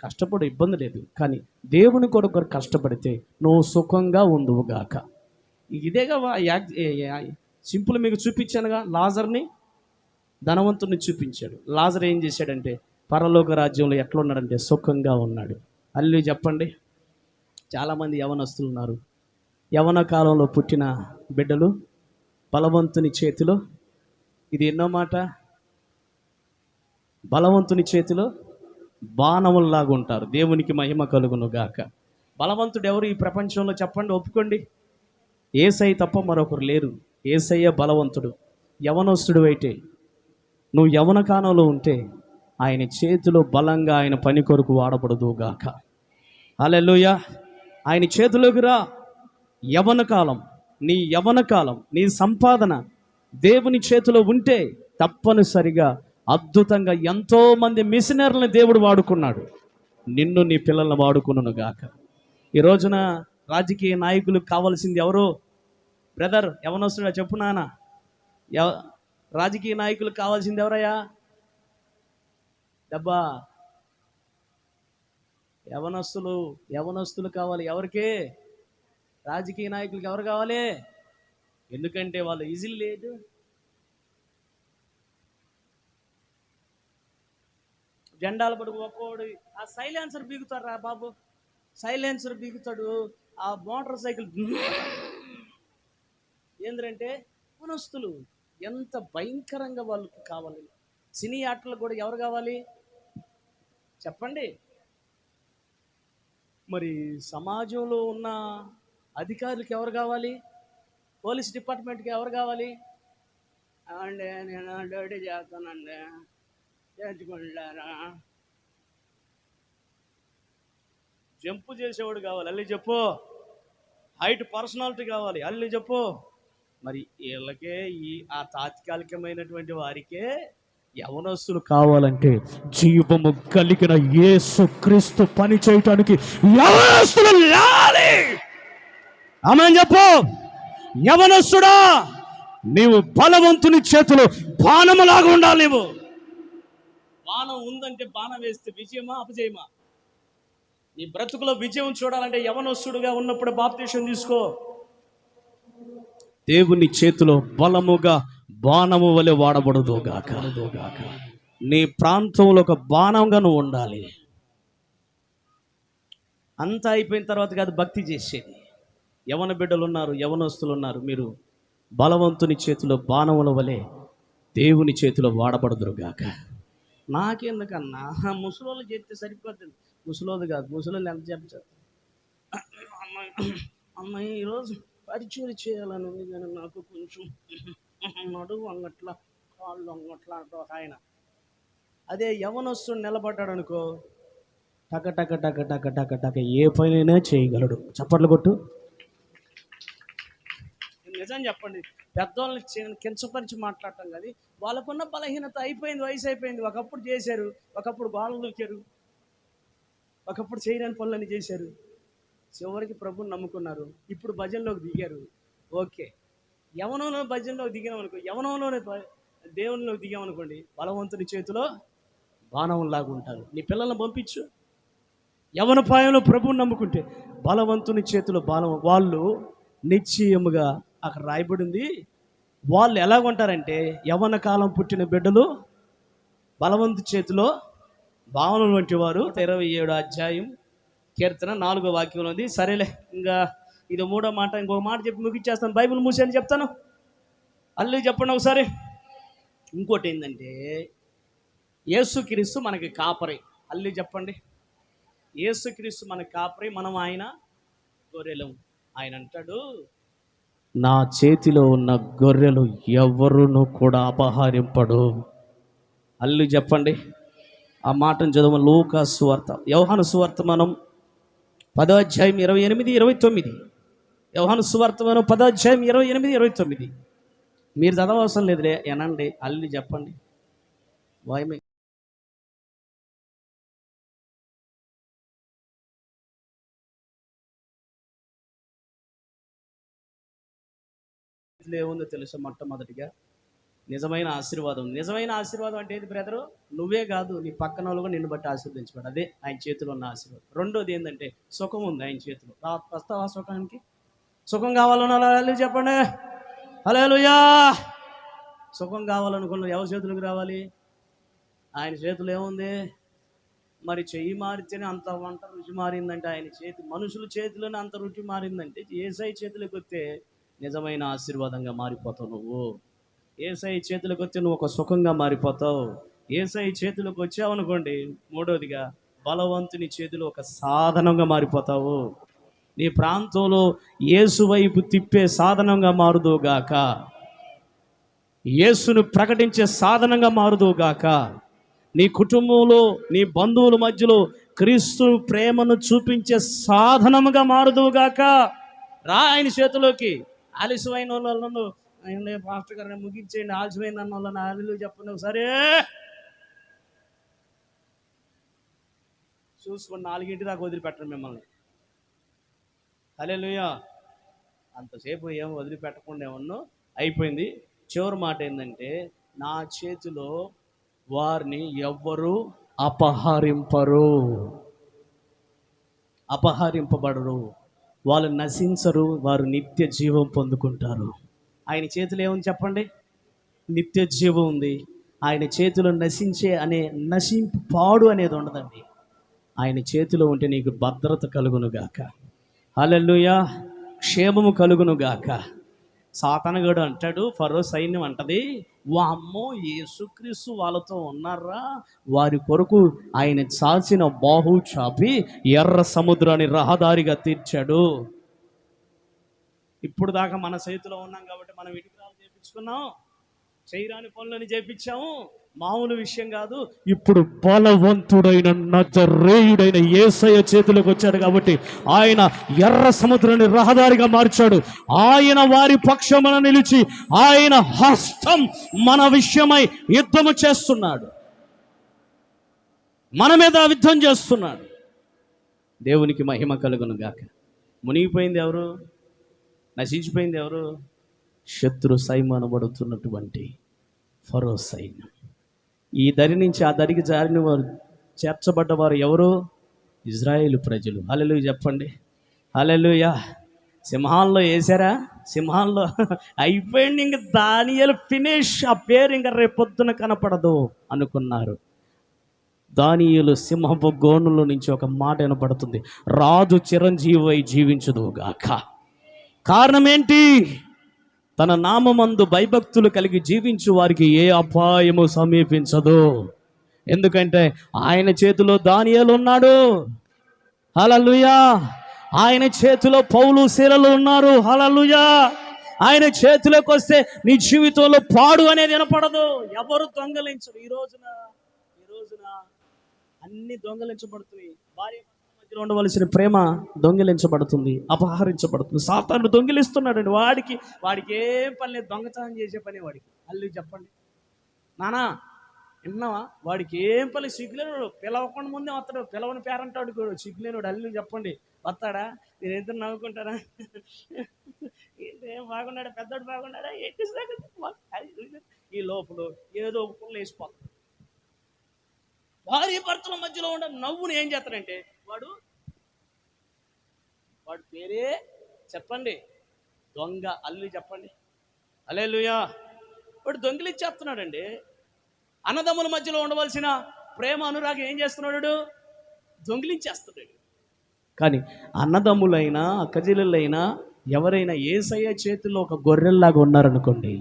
కష్టపడు, ఇబ్బంది లేదు, కానీ దేవుని కొరకు కష్టపడితే నువ్వు సుఖంగా ఉండువుగాక. ఇదేగా సింపుల్ మీకు చూపించానుగా, లాజర్ని ధనవంతుని చూపించాడు. లాజర్ ఏం చేశాడంటే పరలోక రాజ్యంలో ఎట్లా ఉన్నాడంటే సుఖంగా ఉన్నాడు. అల్లు చెప్పండి. చాలామంది యవనస్తులు ఉన్నారు, యవన కాలంలో పుట్టిన బిడ్డలు బలవంతుని చేతిలో, ఇది ఎన్నో మాట, బలవంతుని చేతిలో బాణముల్లాగా ఉంటారు. దేవునికి మహిమ కలుగును గాక. బలవంతుడు ఎవరు ఈ ప్రపంచంలో చెప్పండి, ఒప్పుకోండి. యేసయ్య తప్ప మరొకరు లేరు. యేసయ్య బలవంతుడు. యవనస్తుడు అయితే, నువ్వు యవన కాలంలో ఉంటే ఆయన చేతిలో బలంగా ఆయన పని కొరకు వాడబడదు గాక. హల్లెలూయా. ఆయన చేతిలోకి రా. యవన కాలం, నీ యవన కాలం, నీ సంపాదన దేవుని చేతిలో ఉంటే తప్పనిసరిగా అద్భుతంగా ఎంతోమంది మిషనరీలను దేవుడు వాడుకున్నాడు. నిన్ను నీ పిల్లల్ని వాడుకున్నాను గాక. ఈ రోజున రాజకీయ నాయకులకు కావాల్సింది ఎవరు బ్రదర్? యవనస్తుడా చెప్పు నాన్న. రాజకీయ నాయకులకు కావాల్సింది ఎవరయ్యా? డబ్బా. యవనస్తులు కావాలి. ఎవరికి? రాజకీయ నాయకులకి ఎవరు కావాలి? ఎందుకంటే వాళ్ళు ఈజీ లేదు. జెండాలు పడుకు ఒక్కోడు ఆ సైలెన్సర్ బీగుతాడు రా బాబు, సైలెన్సర్ బీగుతాడు. ఆ మోటార్ సైకిల్ ఏంటంటే యవనస్తులు ఎంత భయంకరంగా వాళ్ళకి కావాలి. సినీ ఆటలకు కూడా ఎవరు కావాలి చెప్పండి? మరి సమాజంలో ఉన్న అధికారులకు ఎవరు కావాలి? పోలీస్ డిపార్ట్మెంట్కి ఎవరు కావాలి? అండి నేను డ్యూటీ చేస్తానండి, చేర్చుకుంటారా? జంపు చేసేవాడు కావాలి, అల్లి చెప్పు. హైట్ పర్సనాలిటీ కావాలి, అల్లి చెప్పు. మరి వీళ్ళకే ఆ తాత్కాలికమైనటువంటి వారికే యవనస్తులు కావాలంటే జీవము కలిగిన యేసు క్రీస్తు పని చేయటానికి యవనస్తులు లాలి. ఆమేన్ చెప్పు. యవనస్తుడా, నీవు బలవంతుని చేతిలో బాణములాగా ఉండాలి. నీవు బాణం ఉందంటే బాణం వేస్తే విజయమా అపజయమా? నీ బ్రతుకులో విజయం చూడాలంటే యవనస్తుడుగా ఉన్నప్పుడు బాప్తిసం తీసుకో. దేవుని చేతిలో బలముగా బాణము వలె వాడబడదు గాక. నీ ప్రాంతంలో ఒక బాణంగా నువ్వు ఉండాలి. అంతా అయిపోయిన తర్వాత కాదు భక్తి చేసేది. యవన బిడ్డలు ఉన్నారు, యవనస్తులు ఉన్నారు, మీరు బలవంతుని చేతిలో బాణముల వలె దేవుని చేతిలో వాడబడదురు గాక. నాకెందుకన్నా ముసలోళ్ళు చేస్తే సరిపోతుంది. ముసలోళ్ళు కాదు, ముసలోళ్ళు ఎంత చెప్తారు. అమ్మాయి ఈరోజు పరిచయం చేయాలని ఉంది, కానీ నాకు కొంచెం నడువు అంగట్ల, కాళ్ళు అంగట్ల ఒక ఆయన. అదే యవనస్తుడు నిలబడ్డాడు అనుకో, టక టక టక టక టక టక ఏ పనైనా చేయగలడు. చప్పట్లు కొట్టు. నిజం చెప్పండి, పెద్దవాళ్ళని కించపరిచి మాట్లాడటం కానీ వాళ్ళకున్న బలహీనత అయిపోయింది, వయసు అయిపోయింది. ఒకప్పుడు చేశారు, ఒకప్పుడు గోడలు దూకారు, ఒకప్పుడు చేయలేని పనులని చేశారు, చివరికి ప్రభుని నమ్ముకున్నారు, ఇప్పుడు భజనలోకి దిగారు. ఓకే, యవనంలో భజనలోకి దిగామనుకో, యవనంలోనే దేవునిలోకి దిగామనుకోండి, బలవంతుని చేతిలో బాణంలాగా ఉంటారు. నీ పిల్లల్ని పంపించు. యవన పాయంలో ప్రభుని నమ్ముకుంటే బలవంతుని చేతిలో బాణం. వాళ్ళు నిశ్చయముగా అక్కడ రాయబడింది, వాళ్ళు ఎలాగుంటారంటే యవన కాలం పుట్టిన బిడ్డలు బలవంతు చేతిలో బాణం వంటి వారు. 27వ అధ్యాయం కీర్తన 4వ వాక్యంలో ఉంది. సరేలే, ఇంకా ఇది 3వ మాట, ఇంకొక మాట చెప్పి ముగిచ్చేస్తాను. బైబిల్ మూసేని చెప్తాను. అల్లు చెప్పండి ఒకసారి. ఇంకోటి ఏంటంటే, యేసుక్రీస్తు మనకి కాపరి. అల్లు చెప్పండి. యేసుక్రీస్తు మనకి కాపరి, మనం ఆయన గొర్రెలు. ఆయన అంటాడు, నా చేతిలో ఉన్న గొర్రెలు ఎవరును కూడా అపహరింపడు. అల్లు చెప్పండి. ఆ మాటను చదువు. లూకా సువార్త, యోహాను సువార్త మనం 10వ అధ్యాయం 28, 29. యోహాను సువార్త మనం 10వ అధ్యాయం 28, 29. మీరు చదవవసరం లేదులే, ఏనండి. అల్లు చెప్పండి. వాయమే ఏముందో తెలుసా? మొట్టమొదటిగా నిజమైన ఆశీర్వాదం. నిజమైన ఆశీర్వాదం అంటే ఏంటి బ్రదరు? నువ్వే కాదు, నీ పక్కన వాళ్ళు కూడా నిన్ను బట్టి ఆశీర్వదించబడు. అదే ఆయన చేతిలో ఉన్న ఆశీర్వాదం. రెండోది ఏంటంటే, సుఖం ఉంది ఆయన చేతిలో. వస్తావా సుఖానికి? సుఖం కావాలన్నా చెప్పండి. హల్లెలూయా. సుఖం కావాలనుకున్న ఎవరి చేతులకు రావాలి? ఆయన చేతులు ఏముంది? మరి చెయ్యి మారితేనే అంత వంట రుచి మారిందంటే ఆయన చేతి, మనుషుల చేతిలోనే అంత రుచి మారిందంటే యేసయ్య చేతులకు వస్తే నిజమైన ఆశీర్వాదంగా మారిపోతావు నువ్వు. యేసయ్య చేతులకు వస్తే నువ్వు ఒక సుఖంగా మారిపోతావు. యేసయ్య చేతులకు వచ్చావనుకోండి, మూడోదిగా బలవంతుని చేతిలో ఒక సాధనంగా మారిపోతావు. నీ ప్రాంతంలో యేసు వైపు తిప్పే సాధనంగా మారుదుగాక. యేసును ప్రకటించే సాధనంగా మారుదుగాక. నీ కుటుంబంలో, నీ బంధువుల మధ్యలో క్రీస్తు ప్రేమను చూపించే సాధనముగా మారుదుగాక. రా ఆయన చేతిలోకి. ఆలస్యమైన వాళ్ళను, పాస్టర్ గారిని ముగించేయండి, ఆలస్యమైన అన్న వాళ్ళని ఆలు చెప్పండి ఒకసారి. చూసుకోండి, 4 దాకా వదిలిపెట్టండి మిమ్మల్ని. హల్లెలూయా. అంతసేపు ఏమో వదిలిపెట్టకుండా ఏమన్నా అయిపోయింది. చివరి మాట ఏంటంటే, నా చేతిలో వారిని ఎవ్వరూ అపహరింపరు, అపహరింపబడరు. వాళ్ళు నశించరు, వారు నిత్య జీవం పొందుకుంటారు. ఆయన చేతిలో ఏముంది చెప్పండి? నిత్య జీవం ఉంది. ఆయన చేతిలో నశింపు పాడు అనేది ఉండదండి. ఆయన చేతిలో ఉంటే నీకు భద్రత కలుగునుగాక. హల్లెలూయా. క్షేమము కలుగునుగాక. సాతానుగాడు అంటాడు, ఫరో సైన్యం అంటది, వామ్మో యేసుక్రీస్తు వాళ్ళతో ఉన్నారా, వారి కొరకు ఆయన చాచిన బాహు చాపి ఎర్ర సముద్రాన్ని రహదారిగా తీర్చాడు. ఇప్పుడు దాకా మన చేతిలో ఉన్నాం కాబట్టి మనం ఇటుకరాలు చేయించుకున్నాం, చేయరాని పనులని చేయించాము, మామూలు విషయం కాదు. ఇప్పుడు బలవంతుడైన నజరేయుడైన యేసయ్య చేతిలోకి వచ్చాడు కాబట్టి ఆయన ఎర్ర సముద్రాన్ని రహదారిగా మార్చాడు. ఆయన వారి పక్షమున నిలిచి ఆయన హస్తం మన విషయమై యుద్ధము చేస్తున్నాడు, మన మీద యుద్ధం చేస్తున్నాడు. దేవునికి మహిమ కలుగును గాక. మునిగిపోయింది ఎవరు? నశించిపోయింది ఎవరు? శత్రు సైన్యమనబడుతున్నటువంటి ఫరో సైన్యం. ఈ దరి నుంచి ఆ దరికి జారిన వారు, చేర్చబడ్డవారు ఎవరు? ఇజ్రాయేలు ప్రజలు. హల్లెలూయా చెప్పండి. హల్లెలూయా. సింహాల్లో వేసారా? సింహాల్లో అయిపోయింది, ఇంక దానియేలు ఫినిష్. ఆ పేరు ఇంకా రేపొద్దున కనపడదు అనుకున్నారు. దానియేలు సింహపు గోనులో నుంచి ఒక మాట వినపడుతుంది, రాజు చిరంజీవి జీవించదు గాక. కారణం ఏంటి? తన నామమందు భయభక్తులు కలిగి జీవించు వారికి ఏ అపాయము సమీపించదు. ఎందుకంటే ఆయన చేతిలో దానియేలు ఉన్నాడు. హల్లెలూయా. ఆయన చేతిలో పౌలు శీలలు ఉన్నారు. హల్లెలూయా. ఆయన చేతిలోకి వస్తే నీ జీవితంలో పాడు అనేది వినపడదు. ఎవరు దొంగలించరు. ఈ రోజున అన్ని దొంగలించబడుతున్నాయి. భార్య మధ్యలో ఉండవలసిన ప్రేమ దొంగిలించబడుతుంది, అపహరించబడుతుంది. సాతాను దొంగిలిస్తున్నాడండి. వాడికి ఏం పని లేదు, దొంగతనం చేసే పని వాడికి. అల్లు చెప్పండి. నానా విన్నావా? వాడికి ఏం పని, సిగ్గులేనుడు. పిలవకుండా ముందే వస్తాడు, పిలవని పేరంటాడు కూడా సిగ్గులేనుడు. అల్లు చెప్పండి. వస్తాడా? నేను ఎంత నవ్వుకుంటారా? ఏం బాగున్నాడా? పెద్దోడు బాగున్నాడా? ఏంటి ఈ లోపల ఏదో ఒక పుల్ల వేసిపోతాడు. భార్య భర్తల మధ్యలో ఉండే నవ్వుని ఏం చేస్తాడంటే వాడు పేరే చెప్పండి, దొంగ. అల్లు చెప్పండి. హల్లెలూయా. వాడు దొంగిలిచ్చేస్తున్నాడండి. అన్నదమ్ముల మధ్యలో ఉండవలసిన ప్రేమ అనురాగం ఏం చేస్తున్నాడు? దొంగిలించేస్తున్నాడు. కానీ అన్నదమ్ములైనా అక్కచెల్లెళ్ళైనా ఎవరైనా యేసయ్య చేతిలో ఒక గొర్రెల్లాగా ఉన్నారనుకోండి,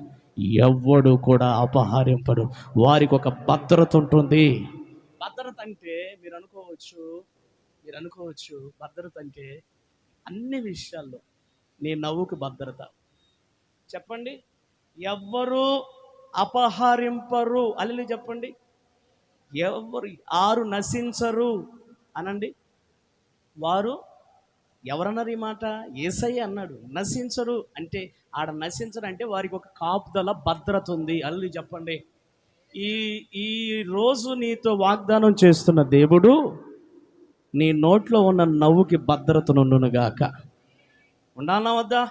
ఎవ్వడు కూడా అపహరింపడు. వారికి ఒక భద్రత ఉంటుంది. భద్రత అంటే మీరు అనుకోవచ్చు భద్రత అంటే అన్ని విషయాల్లో నీ నవ్వుకు భద్రత. చెప్పండి, ఎవ్వరు అపహరింపరు. అల్లి చెప్పండి, ఎవరు ఆరు నశించరు అనండి. వారు ఎవరన్నారు ఈ మాట? యేసయ్య అన్నాడు. నశించరు అంటే ఆడ నశించరు అంటే వారికి ఒక కాపుదల భద్రత ఉంది. అల్లి చెప్పండి, ఈ ఈ రోజు నీతో వాగ్దానం చేస్తున్న దేవుడు నీ నోట్లో ఉన్న నవ్వుకి భద్రతనుండునుగాక. ఉండాలా వద్దా?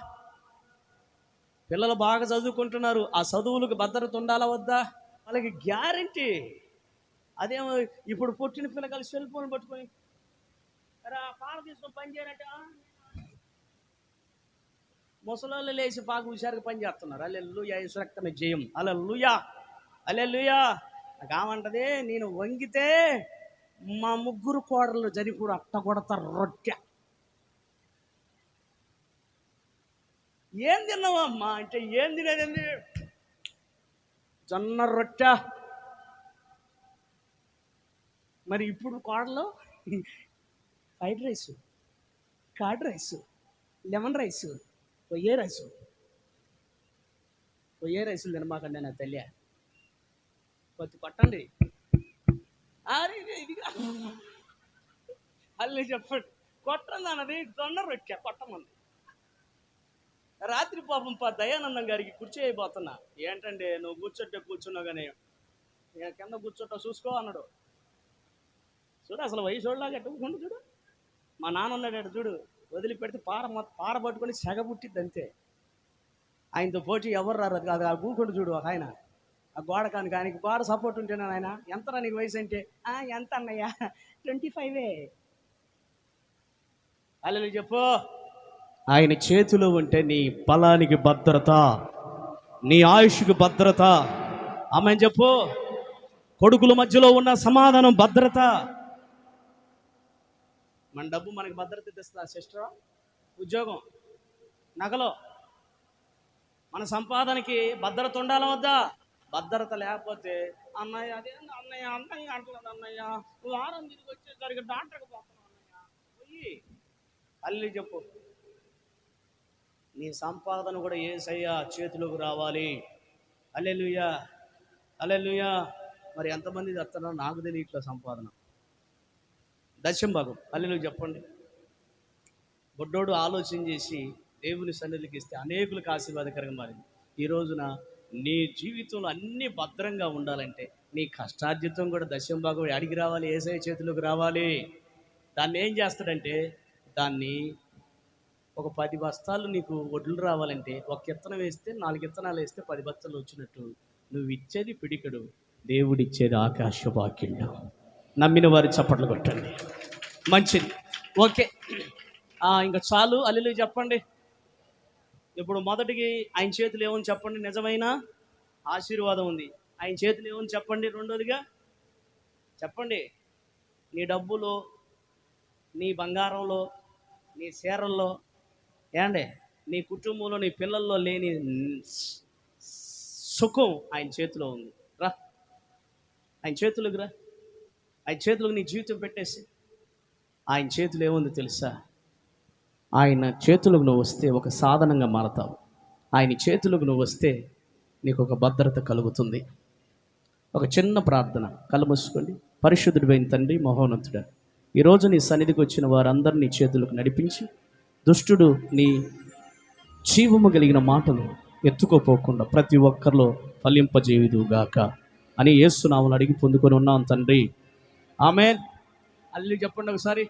పిల్లలు బాగా చదువుకుంటున్నారు, ఆ చదువులకు భద్రత ఉండాలా వద్దా? వాళ్ళకి గ్యారంటీ. అదేమో ఇప్పుడు పుట్టిన పిల్లకాయలు సెల్ ఫోన్ పట్టుకొని పాలు తీసుకొని పని చేయాలంటే ముసలోళ్ళు లేచి బాగా హుషారుగా పని చేస్తున్నారు. అల్లెలుయా, యేసు రక్తమే జయం. Alleluia, alleluia. నాకు ఏమంటది, నేను వంగితే మా ముగ్గురు కోడళ్ళు జరిపూడు అట్ట కొడతారు రొట్టె. ఏం తిన్నావమ్మా అంటే, ఏం తినేదండి? జొన్న రొట్టె. మరి ఇప్పుడు కోడలు fried rice, curd rice, lemon rice, పొయ్యే రైసులు తినమాకండి నా తల్లి. కొద్ది కొట్టండి. అల్లి చెప్పండి, కొట్టండి అన్నది జొన్న రొట్టె కొట్టమంది. రాత్రి పాపం దయానందం గారికి కుర్చీ అయిపోతున్నా. ఏంటంటే, నువ్వు కూర్చున్నావు కానీ నేను కింద కూర్చోటో చూసుకో అన్నాడు. చూడు అసలు వయసోళ్ళలాగా ఎట్టుకుంటు చూడు. మా నాన్న ఉన్నాడు చూడు, వదిలిపెడితే పార పట్టుకొని సెగ పుట్టిద్ది అంతే. ఆయనతో పోటీ ఎవరు రారు. అది ఆ గూకుండు చూడు ఒక ఆయన, ఆ గోడ కానికి ఆయనకి గోడ సపోర్ట్ ఉంటేనే ఆయన. ఎంత నీకు వయసు అంటే, ఎంత అన్నయ్య 25. అల్లెలు చెప్పు, ఆయన చేతిలో ఉంటే నీ బలానికి భద్రత, నీ ఆయుష్కి భద్రత. ఆమె చెప్పు, కొడుకుల మధ్యలో ఉన్న సమాధానం భద్రత. మన డబ్బు మనకి భద్రత తెస్తుందా సిస్టర్? ఉద్యోగం, నగలో మన సంపాదనకి భద్రత ఉండాలి వద్దా? భద్రత లేకపోతే అన్నయ్య అదే అన్నయ్య అంటలేదు అన్నయ్య, వారం తిరిగి వచ్చేసరికి డాక్టర్కి పోతున్నావు అన్నయ్య. పోయి అల్లి చెప్పు, నీ సంపాదన కూడా యేసయ్య చేతిలోకి రావాలి. హల్లెలూయా, హల్లెలూయా. మరి ఎంతమంది చెప్తున్నారు నాకు తెలియట్ల సంపాదన. దశం భాగం హల్లెలూయా చెప్పండి. బొడ్డోడు ఆలోచన చేసి దేవుని సన్నిధికి ఇస్తే అనేకులకు ఆశీర్వాదకరంగా మారింది. ఈ రోజున నీ జీవితంలో అన్నీ భద్రంగా ఉండాలంటే నీ కష్టార్జితం కూడా దశం భాగం అడిగి రావాలి, యేసయ్య చేతిలోకి రావాలి. దాన్ని ఏం చేస్తాడంటే, దాన్ని ఒక 10 బస్తాలు నీకు వడ్లు రావాలంటే ఒక విత్తనం వేస్తే 4 విత్తనాలు వేస్తే 10 బస్తాలు వచ్చినట్టు నువ్వు ఇచ్చేది పిడికడు, దేవుడిచ్చేది ఆకాశవాక్యుడు. నమ్మిన వారి చప్పట్లు కొట్టండి. మంచిది, ఓకే. ఇంకా చాలు. హల్లెలూయా చెప్పండి. ఇప్పుడు మొదటికి ఆయన చేతులు ఏమని చెప్పండి? నిజమైన ఆశీర్వాదం ఉంది. ఆయన చేతులు ఏమని చెప్పండి? రెండోదిగా చెప్పండి, నీ డబ్బులో, నీ బంగారంలో, నీ చీరల్లో, ఏండే నీ కుటుంబంలో, నీ పిల్లల్లో లేని సుఖం ఆయన చేతిలో ఉంది. రా, ఆయన చేతులకు రా. ఆయన చేతులకు నీ జీవితం పెట్టేసి, ఆయన చేతులు ఏముంది తెలుసా? ఆయన చేతులకు నువ్వు వస్తే ఒక సాధనంగా మారతావు. ఆయన చేతులకు నువ్వు వస్తే నీకు ఒక భద్రత కలుగుతుంది. ఒక చిన్న ప్రార్థన, కళ్ళు మూసుకోండి. పరిశుద్ధుడైన తండ్రి, మహోన్నతుడా, ఈరోజు నీ సన్నిధికి వచ్చిన వారందరినీ చేతులకు నడిపించి, దుష్టుడు నీ జీవము కలిగిన మాటలు ఎత్తుకోపోకుండా ప్రతి ఒక్కరిలో ఫలింపజేయుదుగాక అని యేసు నామమున అడిగి పొందుకొని ఉన్నాం తండ్రి, ఆమేన్. హల్లెలూయా చెప్పండి ఒకసారి.